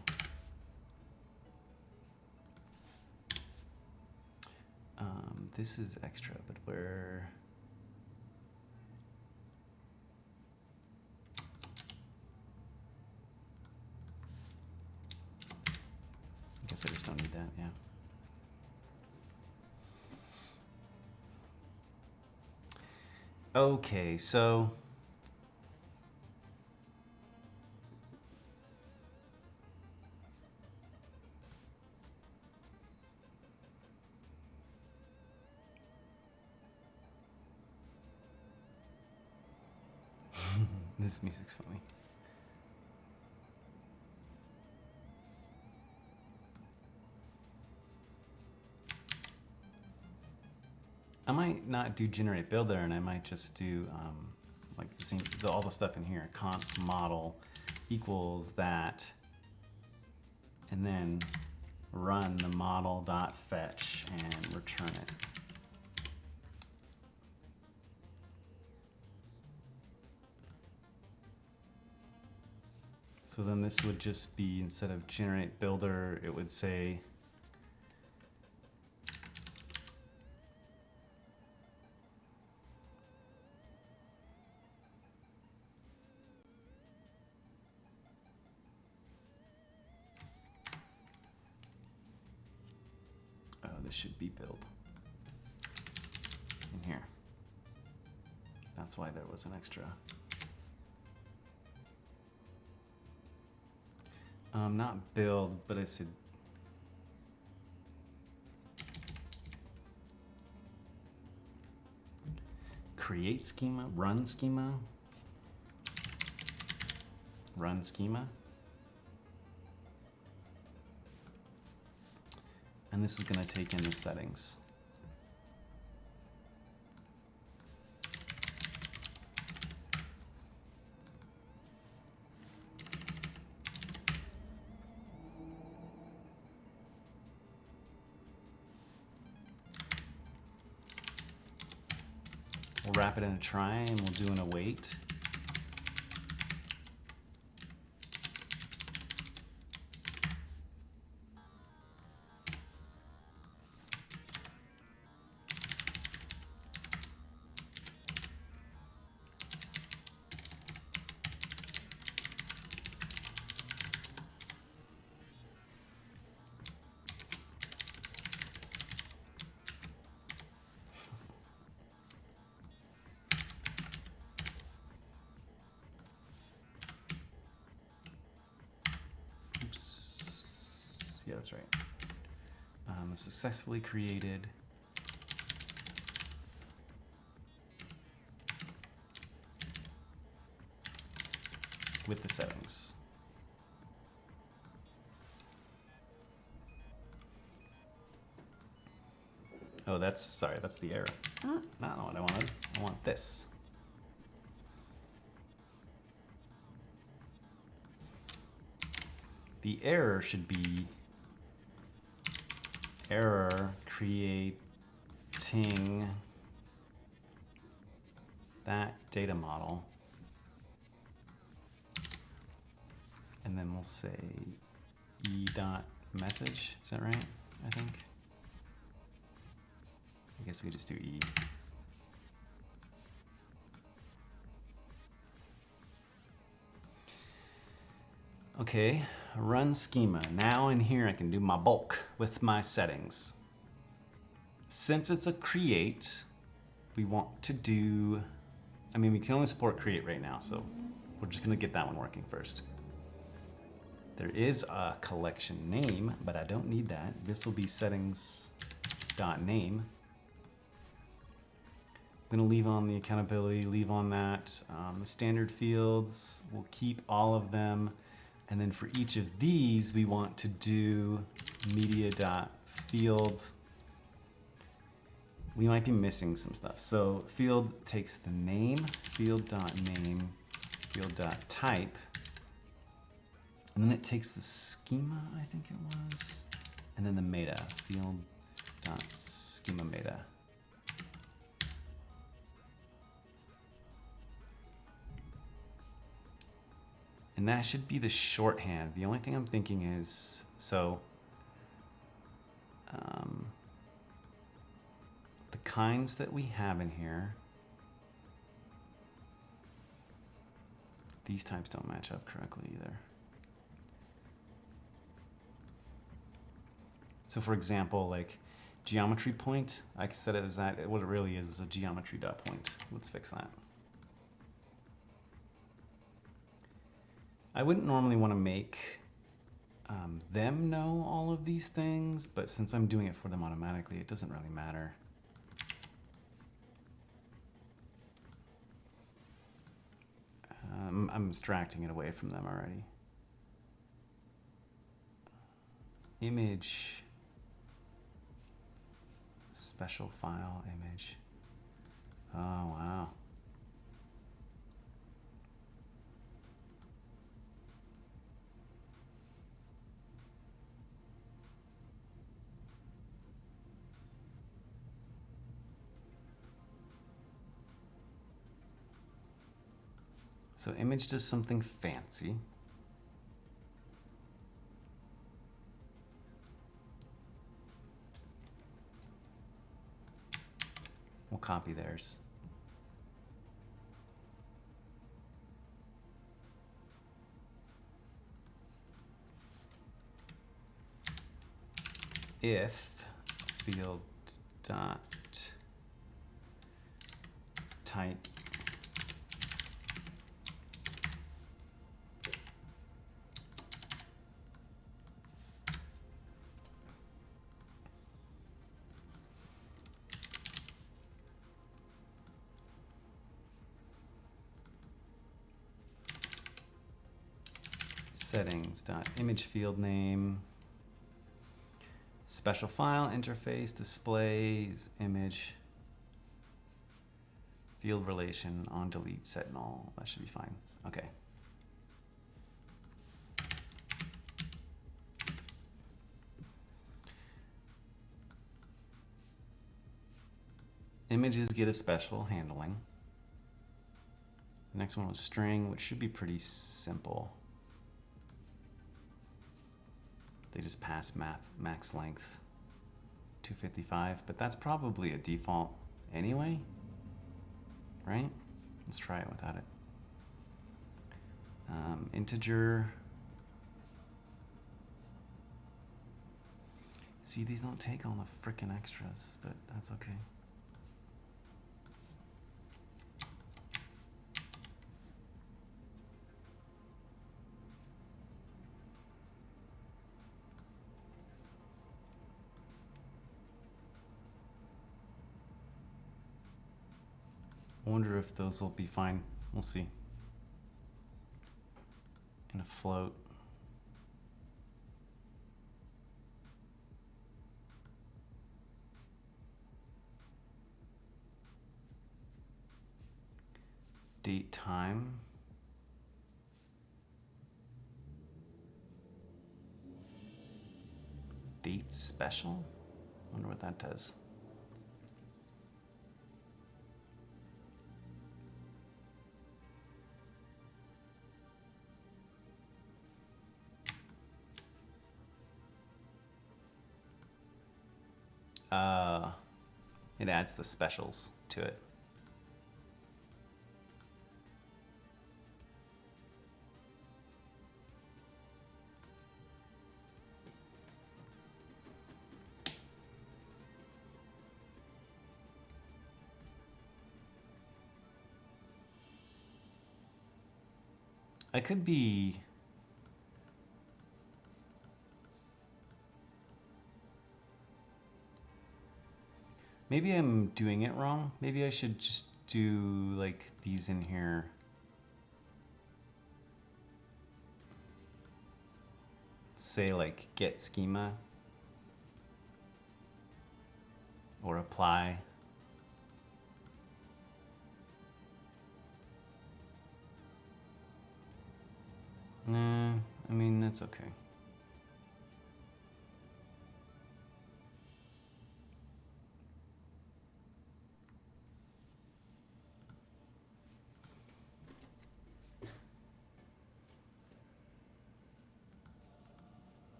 This is extra, but where? I guess I just don't need that, yeah. Okay, so this music's funny. I might not do generate builder, and I might just do like the same, all the stuff in here. Const model equals that, and then run the model.fetch and return it. So then this would just be, instead of generate builder, it would say this should be build in here. That's why there was an extra. Not build, but I said create schema, run schema, run schema. And this is going to take in the settings. We'll wrap it in a try, and we'll do an await. Yeah, that's right. Successfully created with the settings. Oh, that's the error. Not what I wanted. I want this. The error should be error creating that data model. And then we'll say e dot message. Is that right? I think. I guess we just do E. Okay, run schema. Now in here I can do my bulk with my settings. Since it's a create, we want to do, I mean, we can only support create right now, so we're just gonna get that one working first. There is a collection name, but I don't need that. This will be settings.name. I'm gonna leave on the accountability, leave on that. The standard fields, we'll keep all of them. And then for each of these, we want to do media.field. We might be missing some stuff. So field takes the name, field.name, field.type, and then it takes the schema, I think it was, and then the meta, field.schema meta. And that should be the shorthand. The only thing I'm thinking is, so the kinds that we have in here, these types don't match up correctly either. So for example, like geometry point, I set it as that. What it really is a geometry.point. Let's fix that. I wouldn't normally want to make them know all of these things, but since I'm doing it for them automatically, it doesn't really matter. I'm abstracting it away from them already. Image, special file image. Oh, wow. So image does something fancy. We'll copy theirs. If field dot type settings dot image field name special file interface displays image field relation on delete set null. That should be fine. Okay. Images get a special handling. The next one was string, which should be pretty simple. They just pass max length 255, but that's probably a default anyway, right? Let's try it without it. Integer. See, these don't take all the frickin' extras, but that's okay. I wonder if those will be fine. We'll see. In a float. Date time. Date special? Wonder what that does. it adds the specials to it. I could be... Maybe I'm doing it wrong. Maybe I should just do like these in here. Say like get schema or apply. Nah, I mean, that's okay.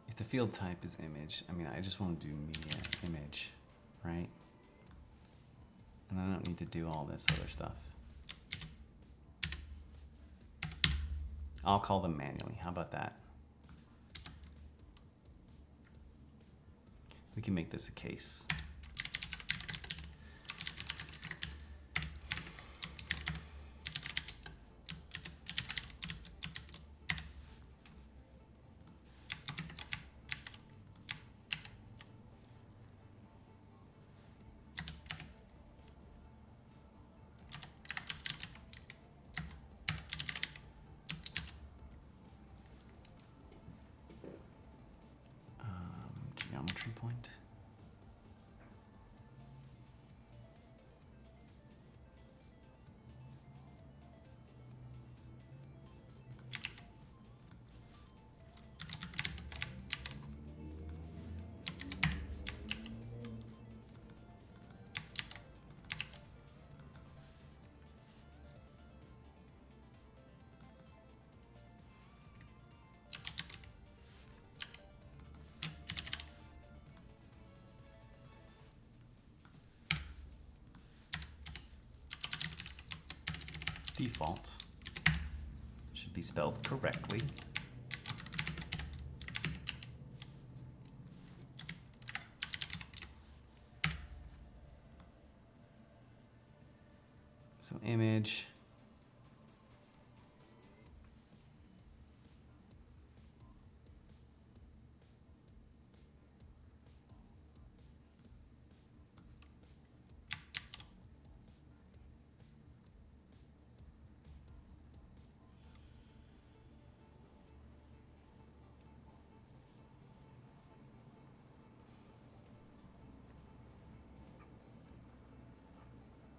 If the field type is image, I mean, I just want to do media image, right? And I don't need to do all this other stuff. I'll call them manually. How about that? We can make this a case. Geometry point. Default should be spelled correctly. So image.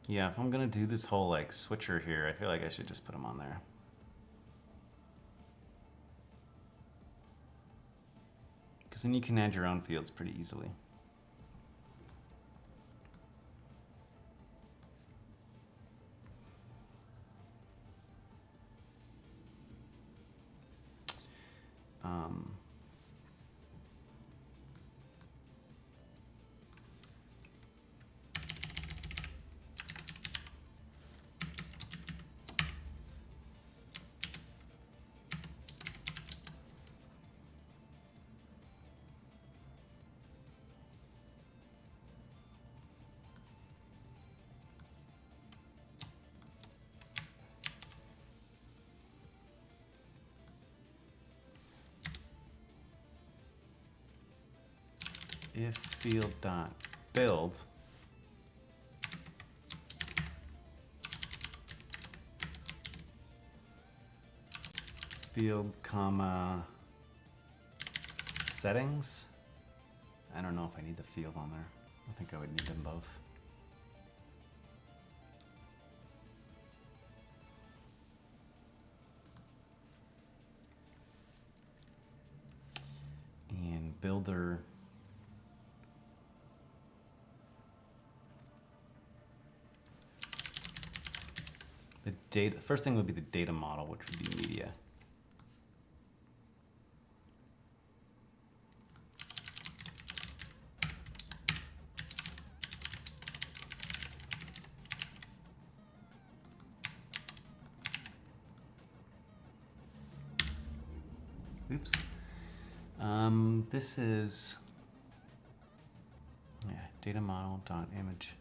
Yeah, if I'm gonna do this whole like switcher here, I feel like I should just put them on there. Because then you can add your own fields pretty easily. If field.build field comma settings. I don't know if I need the field on there. I think I would need them both. And builder the data, first thing would be the data model, which would be media. Oops. This is data model dot image.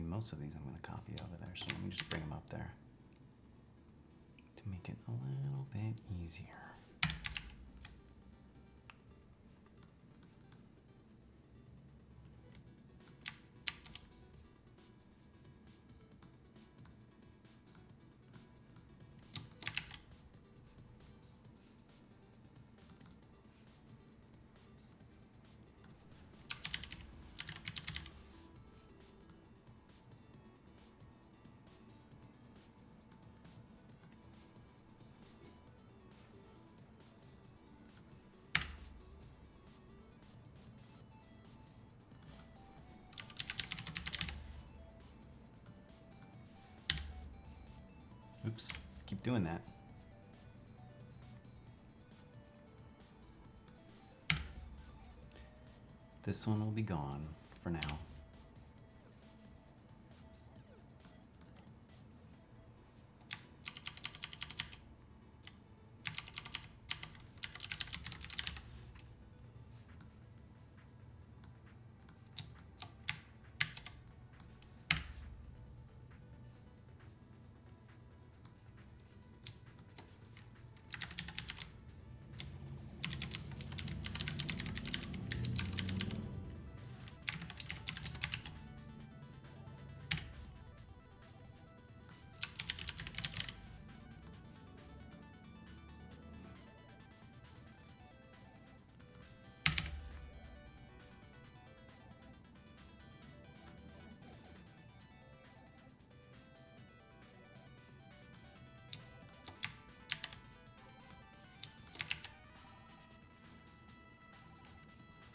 Most of these I'm going to copy over there, so let me just bring them up there to make it a little bit easier. Oops, keep doing that. This one will be gone for now.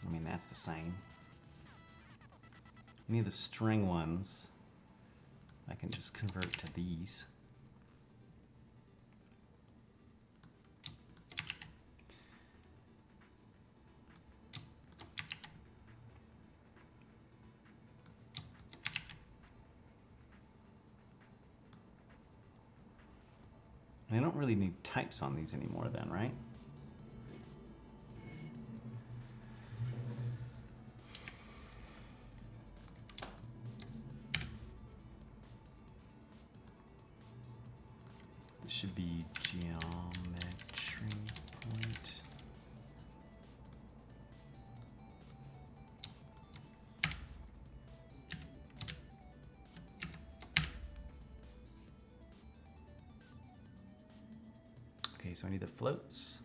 I mean, that's the same. Any of the string ones, I can just convert to these. And I don't really need types on these anymore then, right? This should be geometry point. Okay, so I need the floats.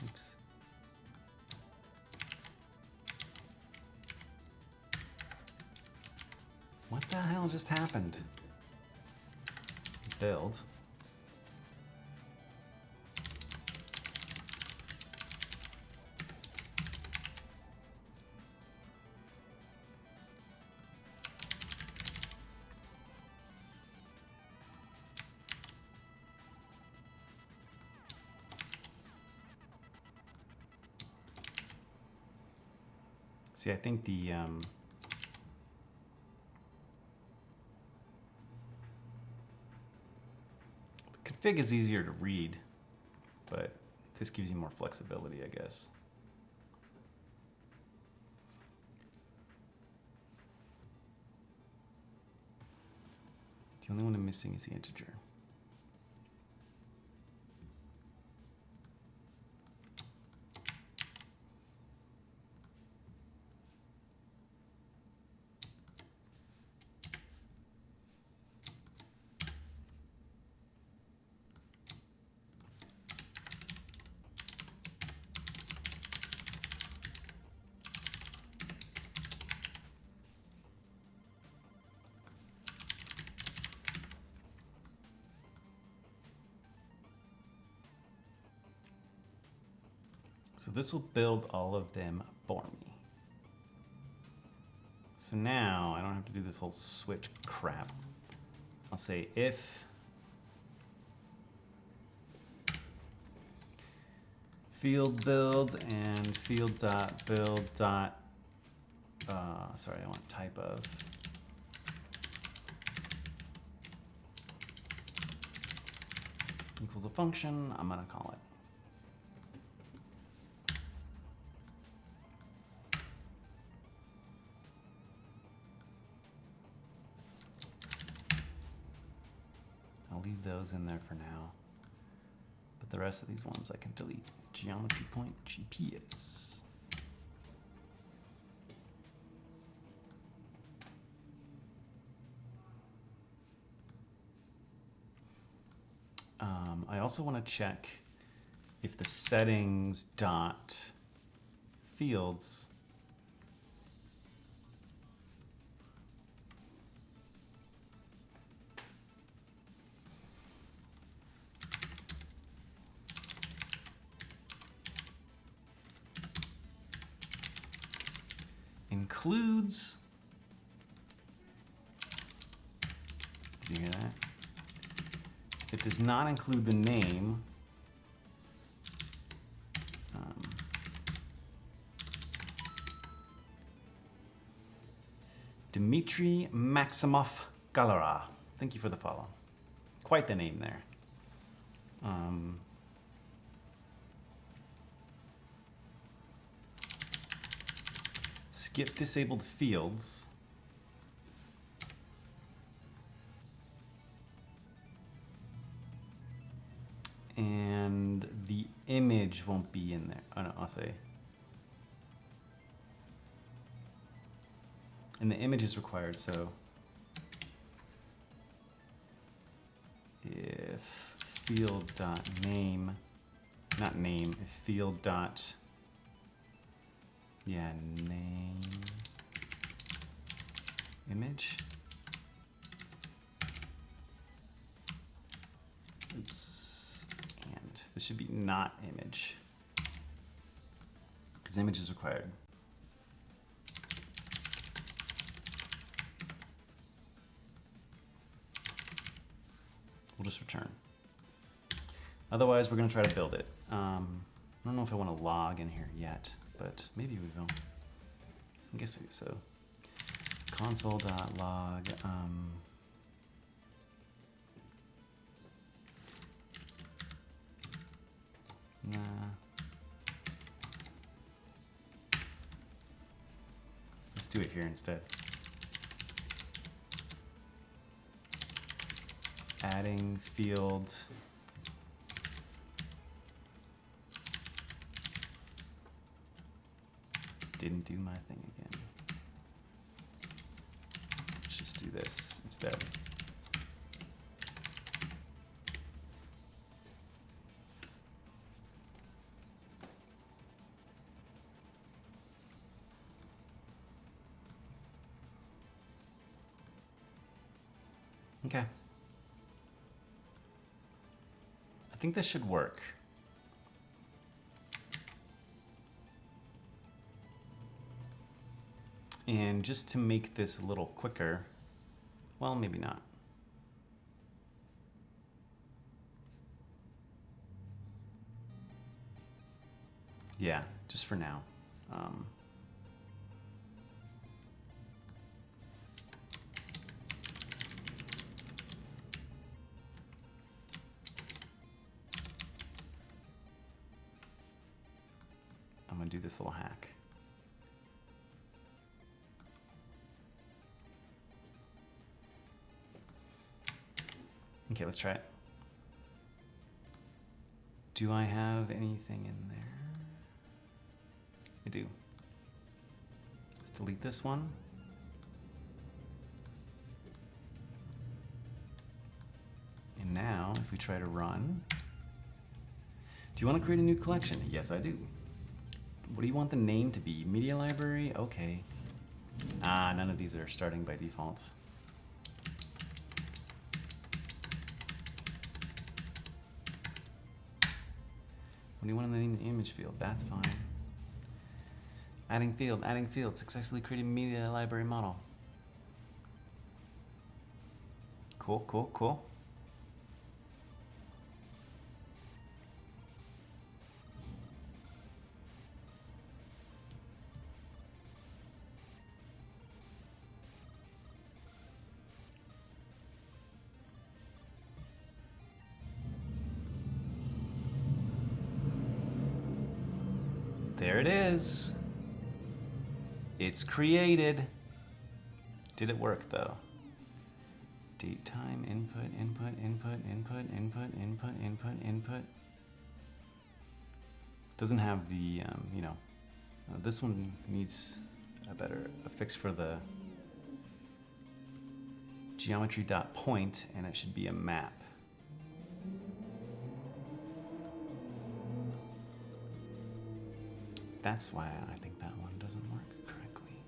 Oops. What the hell just happened? Build. See, I think the config is easier to read, but this gives you more flexibility, I guess. The only one I'm missing is the integer. So this will build all of them for me. So now I don't have to do this whole switch crap. I'll say if field build and field dot build dot, sorry, I want type of. Equals a function, I'm gonna call it. I'll leave those in there for now. But the rest of these ones I can delete. Geometry point GPS. I also want to check if the settings dot fields includes, did you hear that? If it does not include the name, Dmitry Maximov Galera. Thank you for the follow. Quite the name there. Skip disabled fields. And the image won't be in there. Oh no, I'll say. And the image is required, so if field dot name, not name, if field dot, yeah, name image. Oops, and this should be not image, because image is required. We'll just return. Otherwise, we're going to try to build it. I don't know if I want to log in here yet, but maybe we will. I guess we so. Console.log. Nah. Let's do it here instead. Adding field. Didn't do my thing again. Let's just do this instead. Okay. I think this should work. And just to make this a little quicker, well, maybe not. Yeah, just for now. I'm gonna do this little hack. Okay, let's try it. Do I have anything in there? I do. Let's delete this one. And now, if we try to run, do you want to create a new collection? Yes, I do. What do you want the name to be? Media library? Okay. Ah, none of these are starting by default. What do you want in the image field? That's fine. Adding field, successfully creating media library model. Cool, cool, cool. There it is. It's created. Did it work though? Date, time, input. Doesn't have the, this one needs a fix for the geometry.point, and it should be a map. That's why I think that one doesn't work correctly.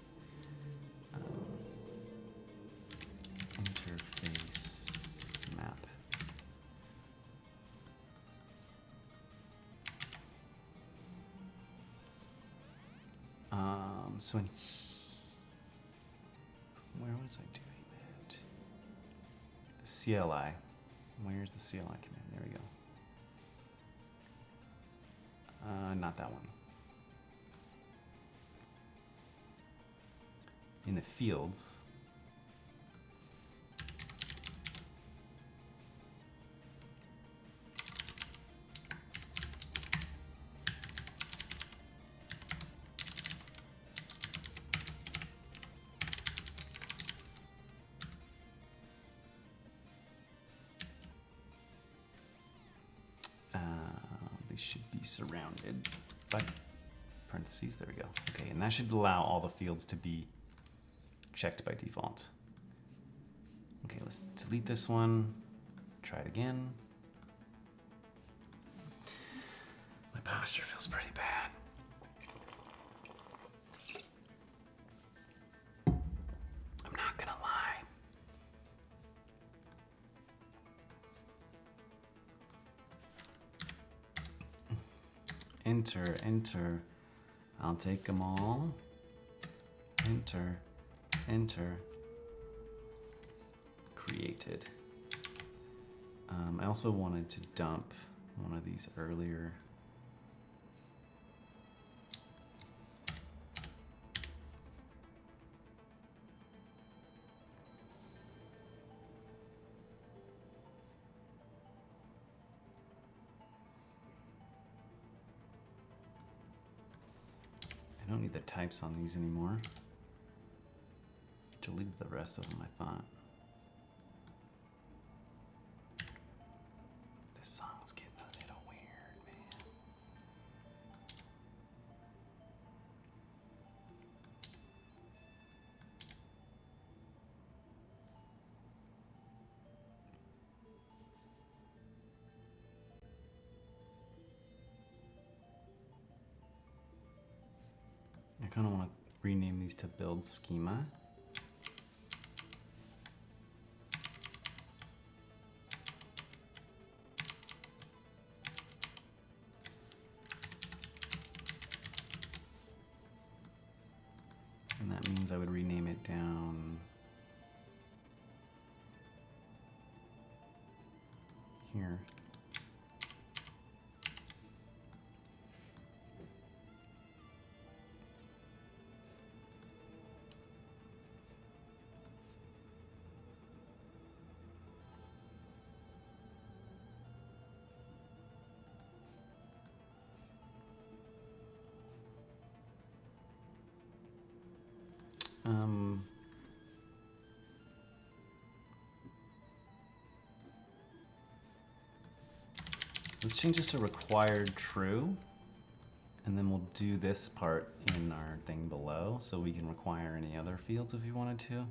Interface map. So where was I doing that? The CLI. Where's the CLI command? There we go. Not that one. In the fields, they should be surrounded by parentheses. There we go. Okay, and that should allow all the fields to be checked by default. Okay, let's delete this one. Try it again. My posture feels pretty bad. I'm not gonna lie. Enter, enter. I'll take them all. Enter. Enter. Created. I also wanted to dump one of these earlier. I don't need the types on these anymore. Delete the rest of them, I thought. This song's getting a little weird, man. I kind of want to rename these to build schema. And that means I would rename it down here. Let's change this to required true, and then we'll do this part in our thing below, so we can require any other fields if you wanted to.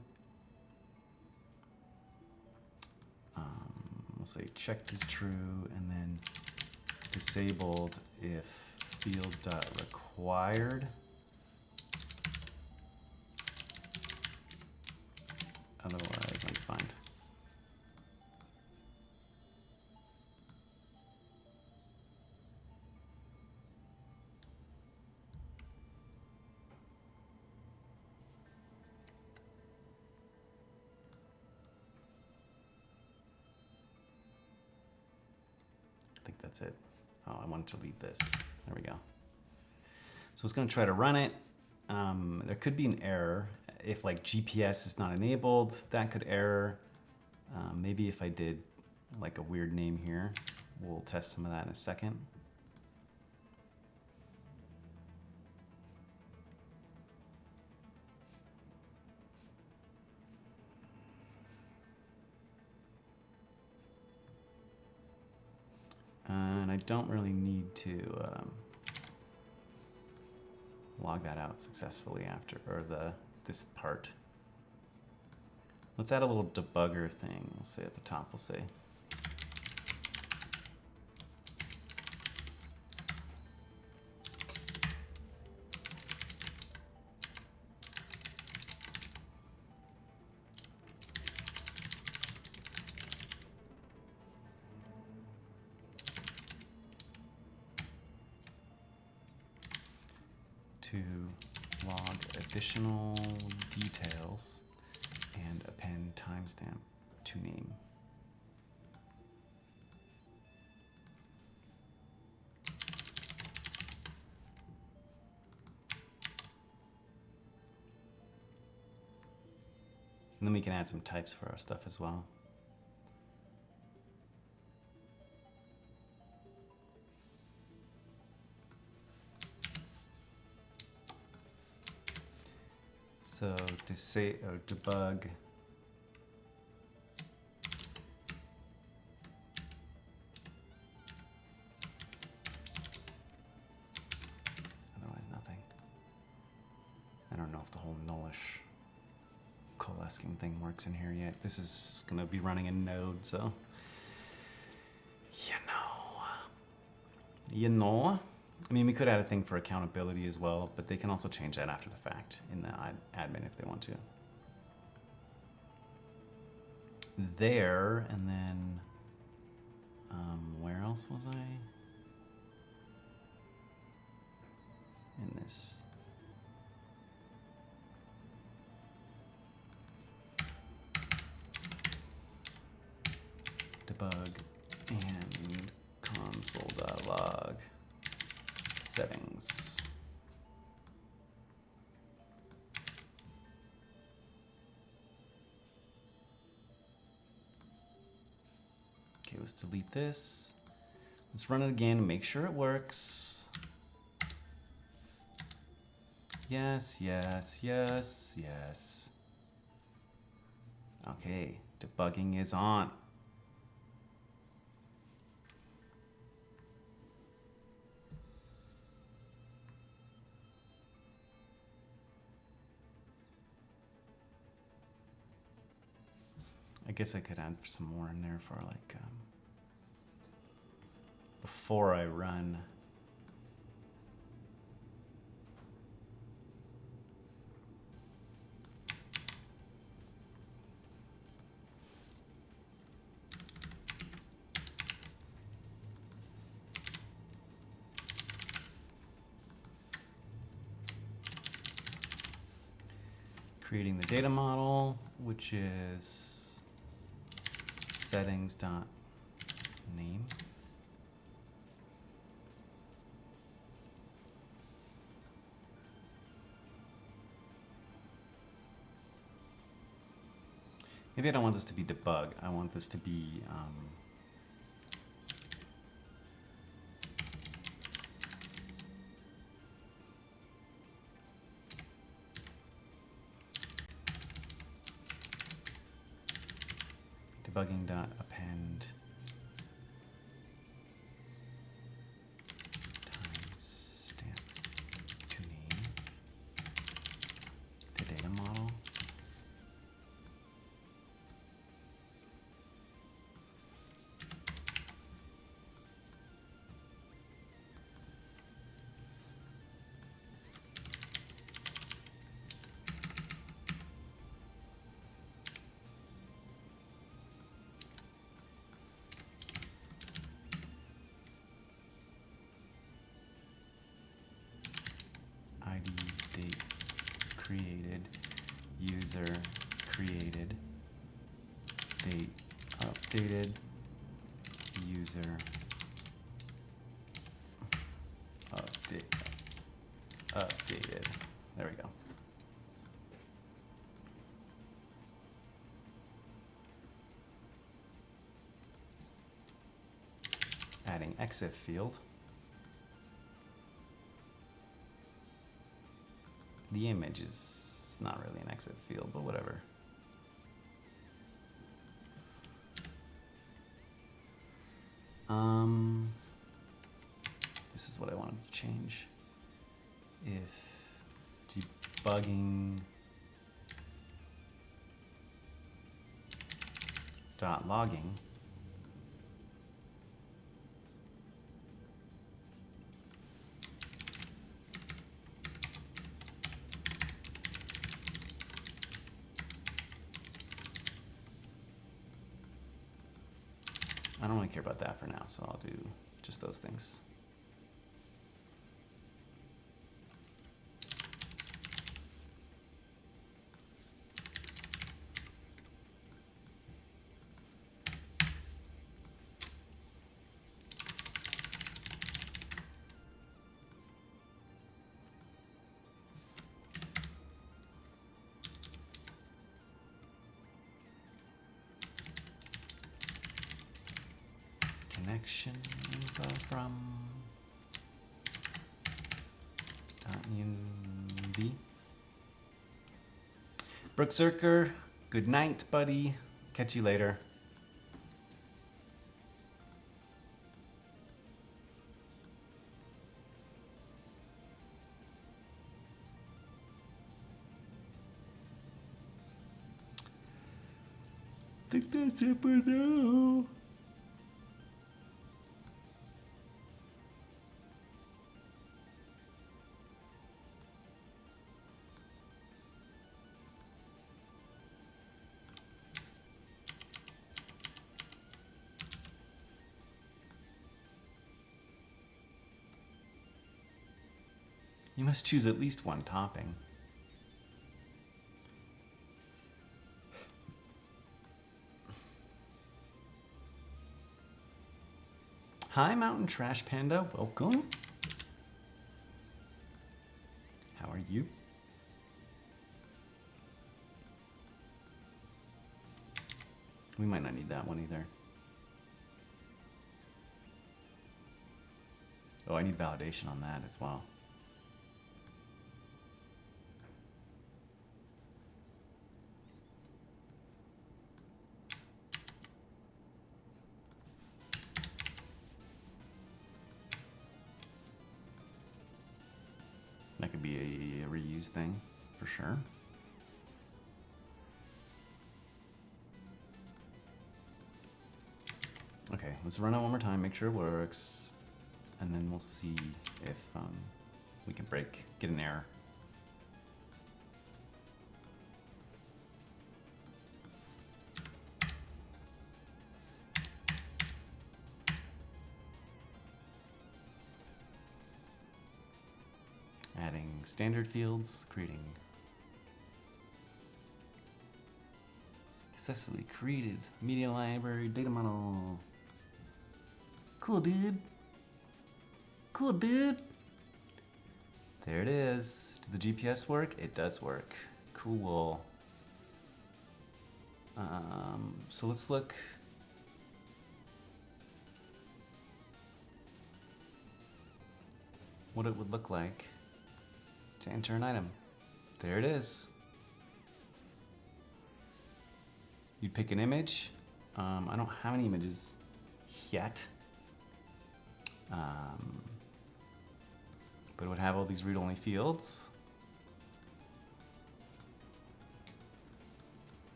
We'll say checked is true, and then disabled if field.required. Otherwise, undefined. that's it. Oh, I want to delete this. There we go. So it's going to try to run it. There could be an error. If like GPS is not enabled, that could error. Maybe if I did like a weird name here, we'll test some of that in a second. And I don't really need to log that out successfully after, or this part. Let's add a little debugger thing. We'll say at the top, we'll say to log additional details and append timestamp to name. And then we can add some types for our stuff as well. So to say or debug otherwise nothing. I don't know if the whole nullish coalescing thing works in here yet. This is going to be running in Node, so you know. I mean, we could add a thing for accountability as well, but they can also change that after the fact in the admin if they want to. There, and then where else was I? In this. Debug and console.log. Settings. Okay, let's delete this. Let's run it again and make sure it works. Yes, yes, yes, yes. Okay, debugging is on. I guess I could add some more in there for like before I run. Creating the data model, which is settings.name. Maybe I don't want this to be debug. I want this to be debugging.append timestamp to name the data model. ID, date, created, user, created, date, updated, user, Updated. There we go. Adding EXIF field. The image is not really an EXIF field, but whatever. This is what I wanted to change. If debugging dot logging I don't really care about that for now, so I'll do just those things. Connection info from .env. Brooke Zerker, good night, buddy. Catch you later. I think that's it for now. You must choose at least one topping. Hi, Mountain Trash Panda. Welcome. How are you? We might not need that one either. Oh, I need validation on that as well. That could be a reuse thing for sure. Okay, let's run it one more time, make sure it works, and then we'll see if we can get an error. Adding standard fields, creating successfully created media library data model. Cool, dude. Cool, dude. There it is. Does the GPS work? It does work. Cool. So let's look. What it would look like to enter an item. There it is. You'd pick an image. I don't have any images yet. But it would have all these read-only fields.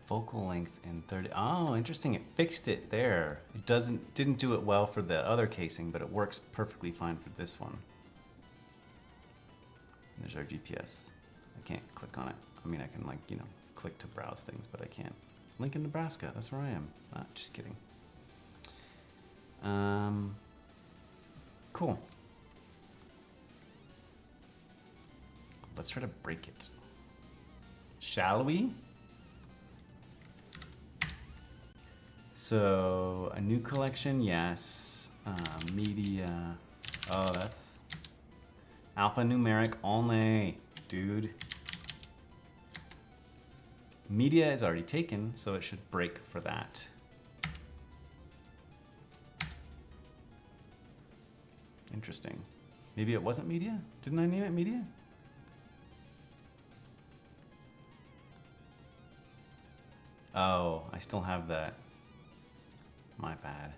Focal length in 30. Oh, interesting. It fixed it there. It didn't do it well for the other casing, but it works perfectly fine for this one. And there's our GPS. I can't click on it. I mean, I can click to browse things, but I can't. Lincoln, Nebraska. That's where I am. Just kidding. Cool. Let's try to break it. Shall we? So a new collection, yes. Media. Oh, that's alphanumeric only, dude. Media is already taken, so it should break for that. Interesting. Maybe it wasn't media? Didn't I name it media? Oh, I still have that. My bad.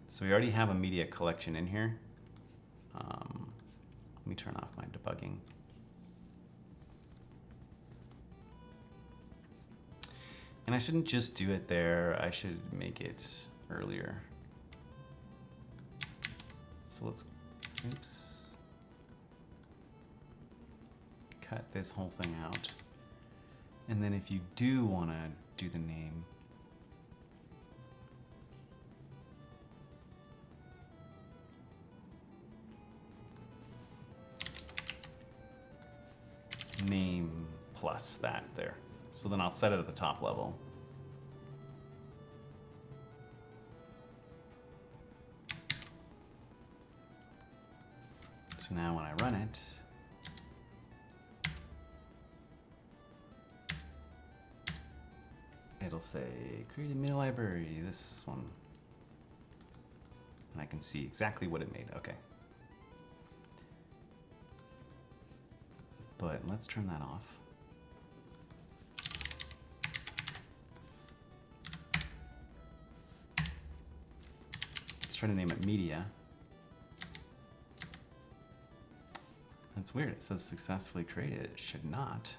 So we already have a media collection in here. Let me turn off my debugging. And I shouldn't just do it there. I should make it earlier. So let's, oops. Cut this whole thing out. And then if you do want to do the name, name plus that there. So then I'll set it at the top level. So now when I run it, it'll say create a media library, this one. And I can see exactly what it made, okay. But let's turn that off. Let's try to name it media. That's weird, it says successfully created, it should not.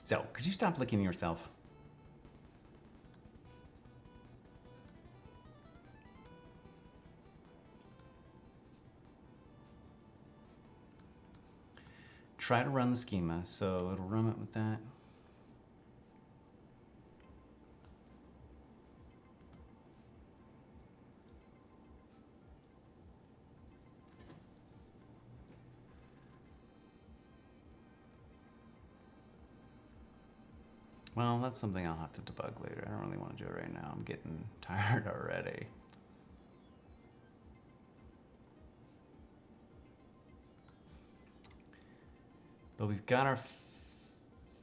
So, could you stop licking yourself? Try to run the schema, so it'll run it with that. Well, that's something I'll have to debug later. I don't really want to do it right now. I'm getting tired already. But we've got our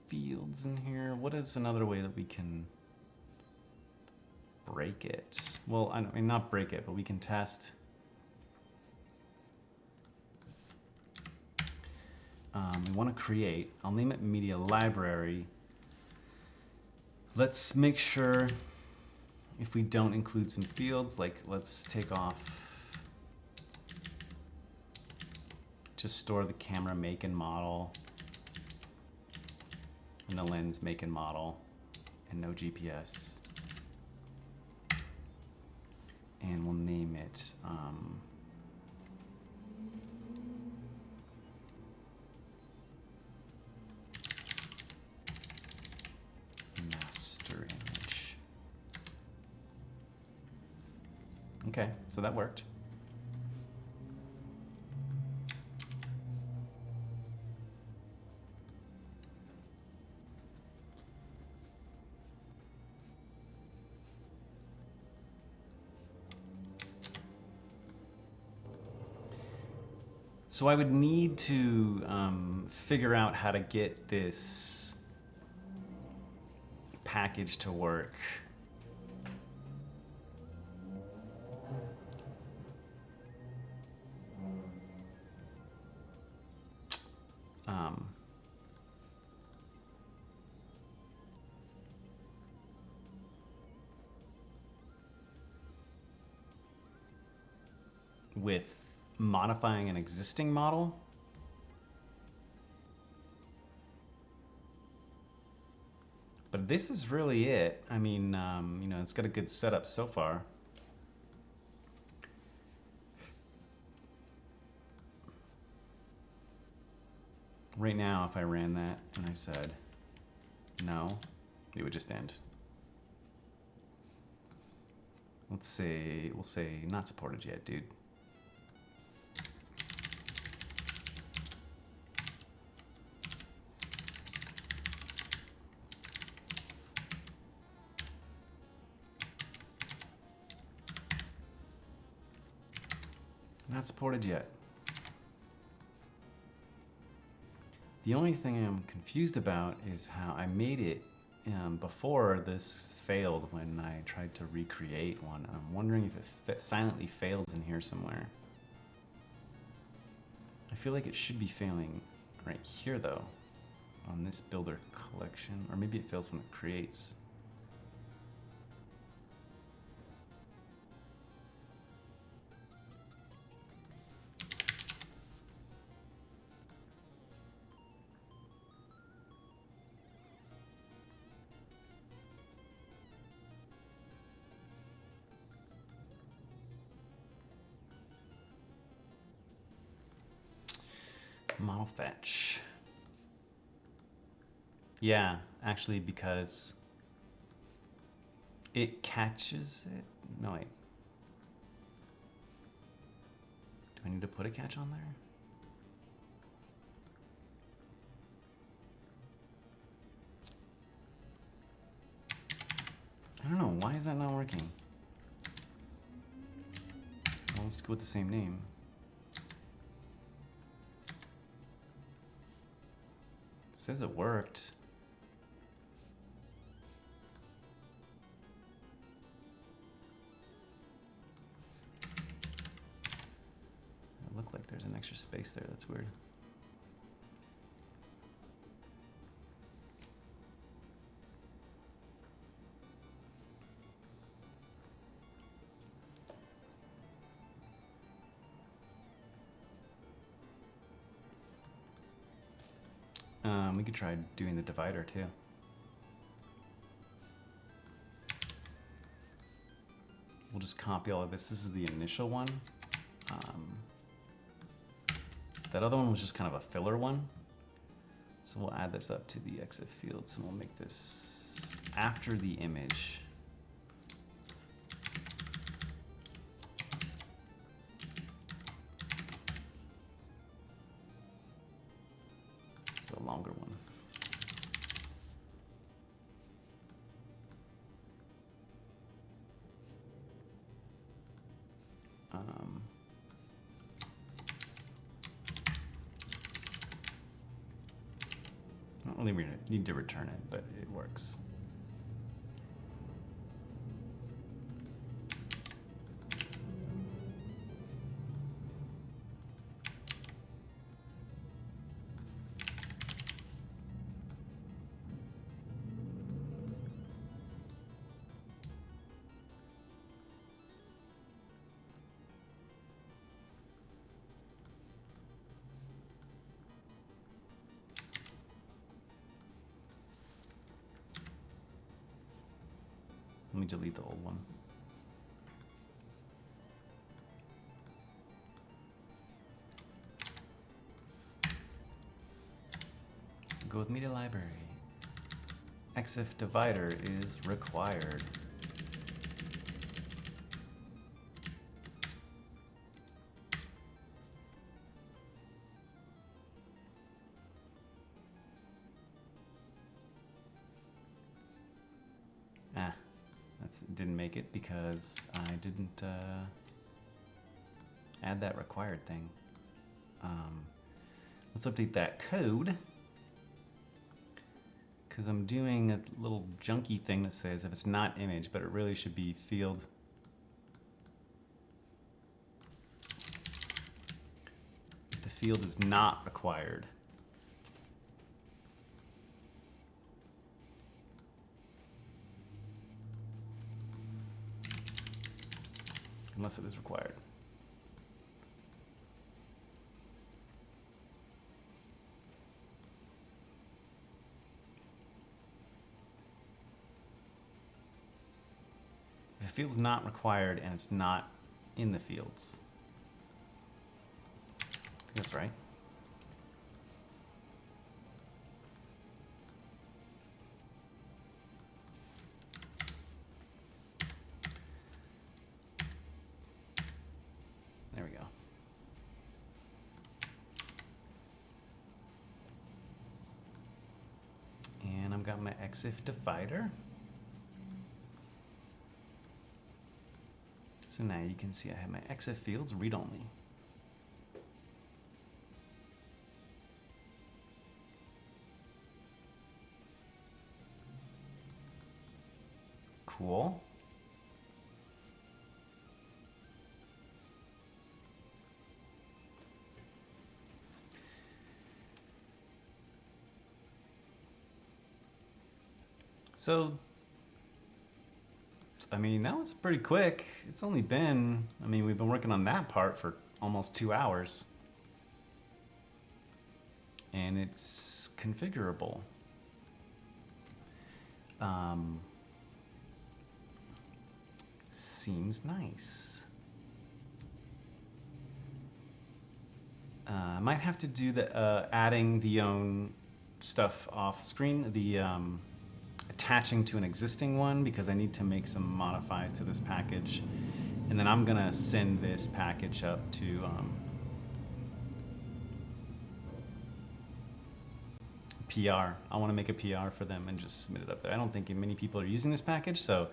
fields in here. What is another way that we can break it? Well, I mean, not break it, but we can test. We want to create, I'll name it media library. Let's make sure if we don't include some fields, like let's take off, just store the camera make and model, and the lens make and model, and no GPS. And we'll name it master image. Okay, so that worked. So I would need to figure out how to get this package to work. With modifying an existing model. But this is really it. I mean, you know, it's got a good setup so far. Right now, if I ran that and I said no, it would just end. Let's say, we'll say not supported yet, dude. Not supported yet. The only thing I'm confused about is how I made it before this failed when I tried to recreate one. I'm wondering if it silently fails in here somewhere. I feel like it should be failing right here though, on this builder collection, or maybe it fails when it creates. Model fetch. Yeah, actually, because it catches it. No, wait. Do I need to put a catch on there? I don't know. Why is that not working? Well, let's go with the same name. It says it worked. It looked like there's an extra space there. That's weird. We could try doing the divider too. We'll just copy all of this. This is the initial one. That other one was just kind of a filler one. So we'll add this up to the exif fields and we'll make this after the image. It's a longer one. I don't really need to return it, but it works. Let me delete the old one. Go with media library. Exif divider is required. Didn't make it because I didn't add that required thing. Let's update that code because I'm doing a little junky thing that says if it's not image, but it really should be field. If the field is not required. Unless it is required. a field's not required and it's not in the fields. I think that's right. There we go. And I've got my exif divider. So now you can see I have my exif fields read-only. Cool. So, I mean, that was pretty quick. It's only been, I mean, we've been working on that part for almost 2 hours. And it's configurable. Seems nice. I might have to do the adding the own stuff off screen, the attaching to an existing one, because I need to make some modifies to this package. And then I'm gonna send this package up to PR. I want to make a PR for them and just submit it up there. I don't think many people are using this package, so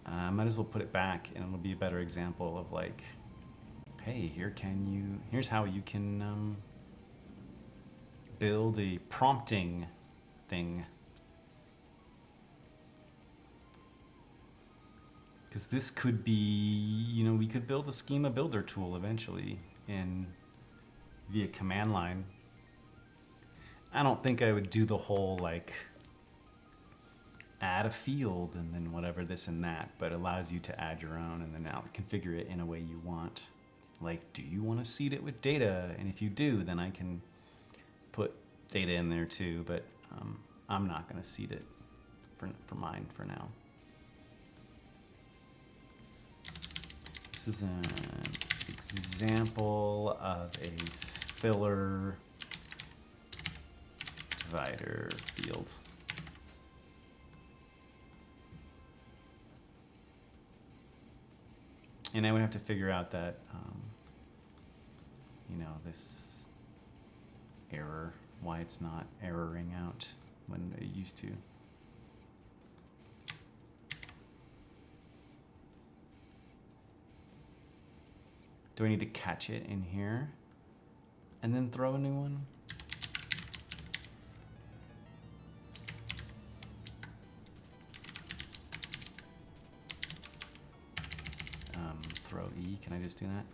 I might as well put it back, and it'll be a better example of like, hey, here's how you can build a prompting thing. Because this could be, you know, we could build a schema builder tool eventually via command line. I don't think I would do the whole like add a field and then whatever this and that, but it allows you to add your own and then now configure it in a way you want. Like, do you want to seed it with data? And if you do, then I can put data in there too, but I'm not going to seed it for mine for now. This is an example of a filler divider field. And I would have to figure out that, you know, this error, why it's not erroring out when it used to. Do I need to catch it in here and then throw a new one? Throw E, can I just do that?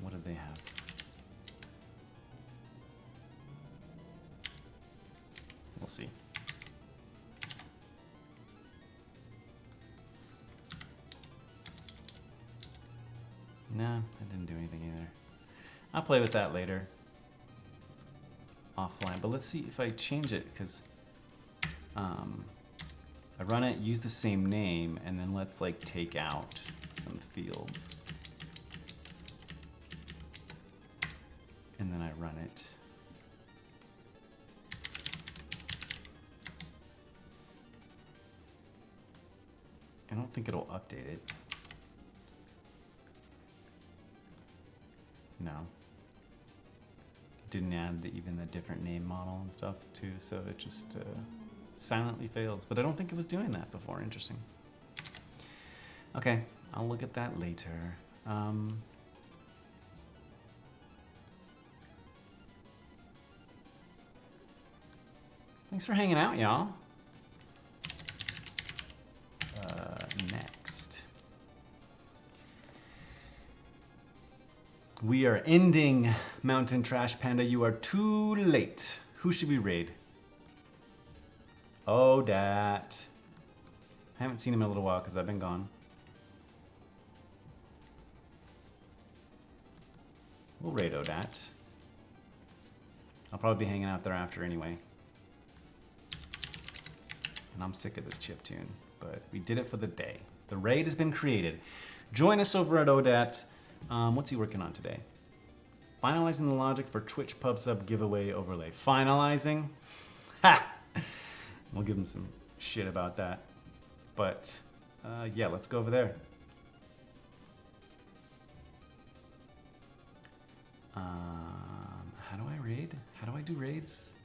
What do they have? We'll see. No, that didn't do anything either. I'll play with that later. Offline, but let's see if I change it, because I run it, use the same name, and then let's like take out some fields. And then I run it. I don't think it'll update it. No. Didn't add even the different name model and stuff too, so it just silently fails. But I don't think it was doing that before. Interesting. Okay, I'll look at that later. Thanks for hanging out, y'all. Next. We are ending Mountain Trash Panda. You are too late. Who should we raid? Odat. I haven't seen him in a little while because I've been gone. We'll raid Odat. I'll probably be hanging out there after anyway. And I'm sick of this chiptune, but we did it for the day. The raid has been created. Join us over at ODAT. What's he working on today? Finalizing the logic for Twitch pub sub giveaway overlay. Finalizing? Ha! We'll give him some shit about that. But yeah, let's go over there. How do I raid? How do I do raids?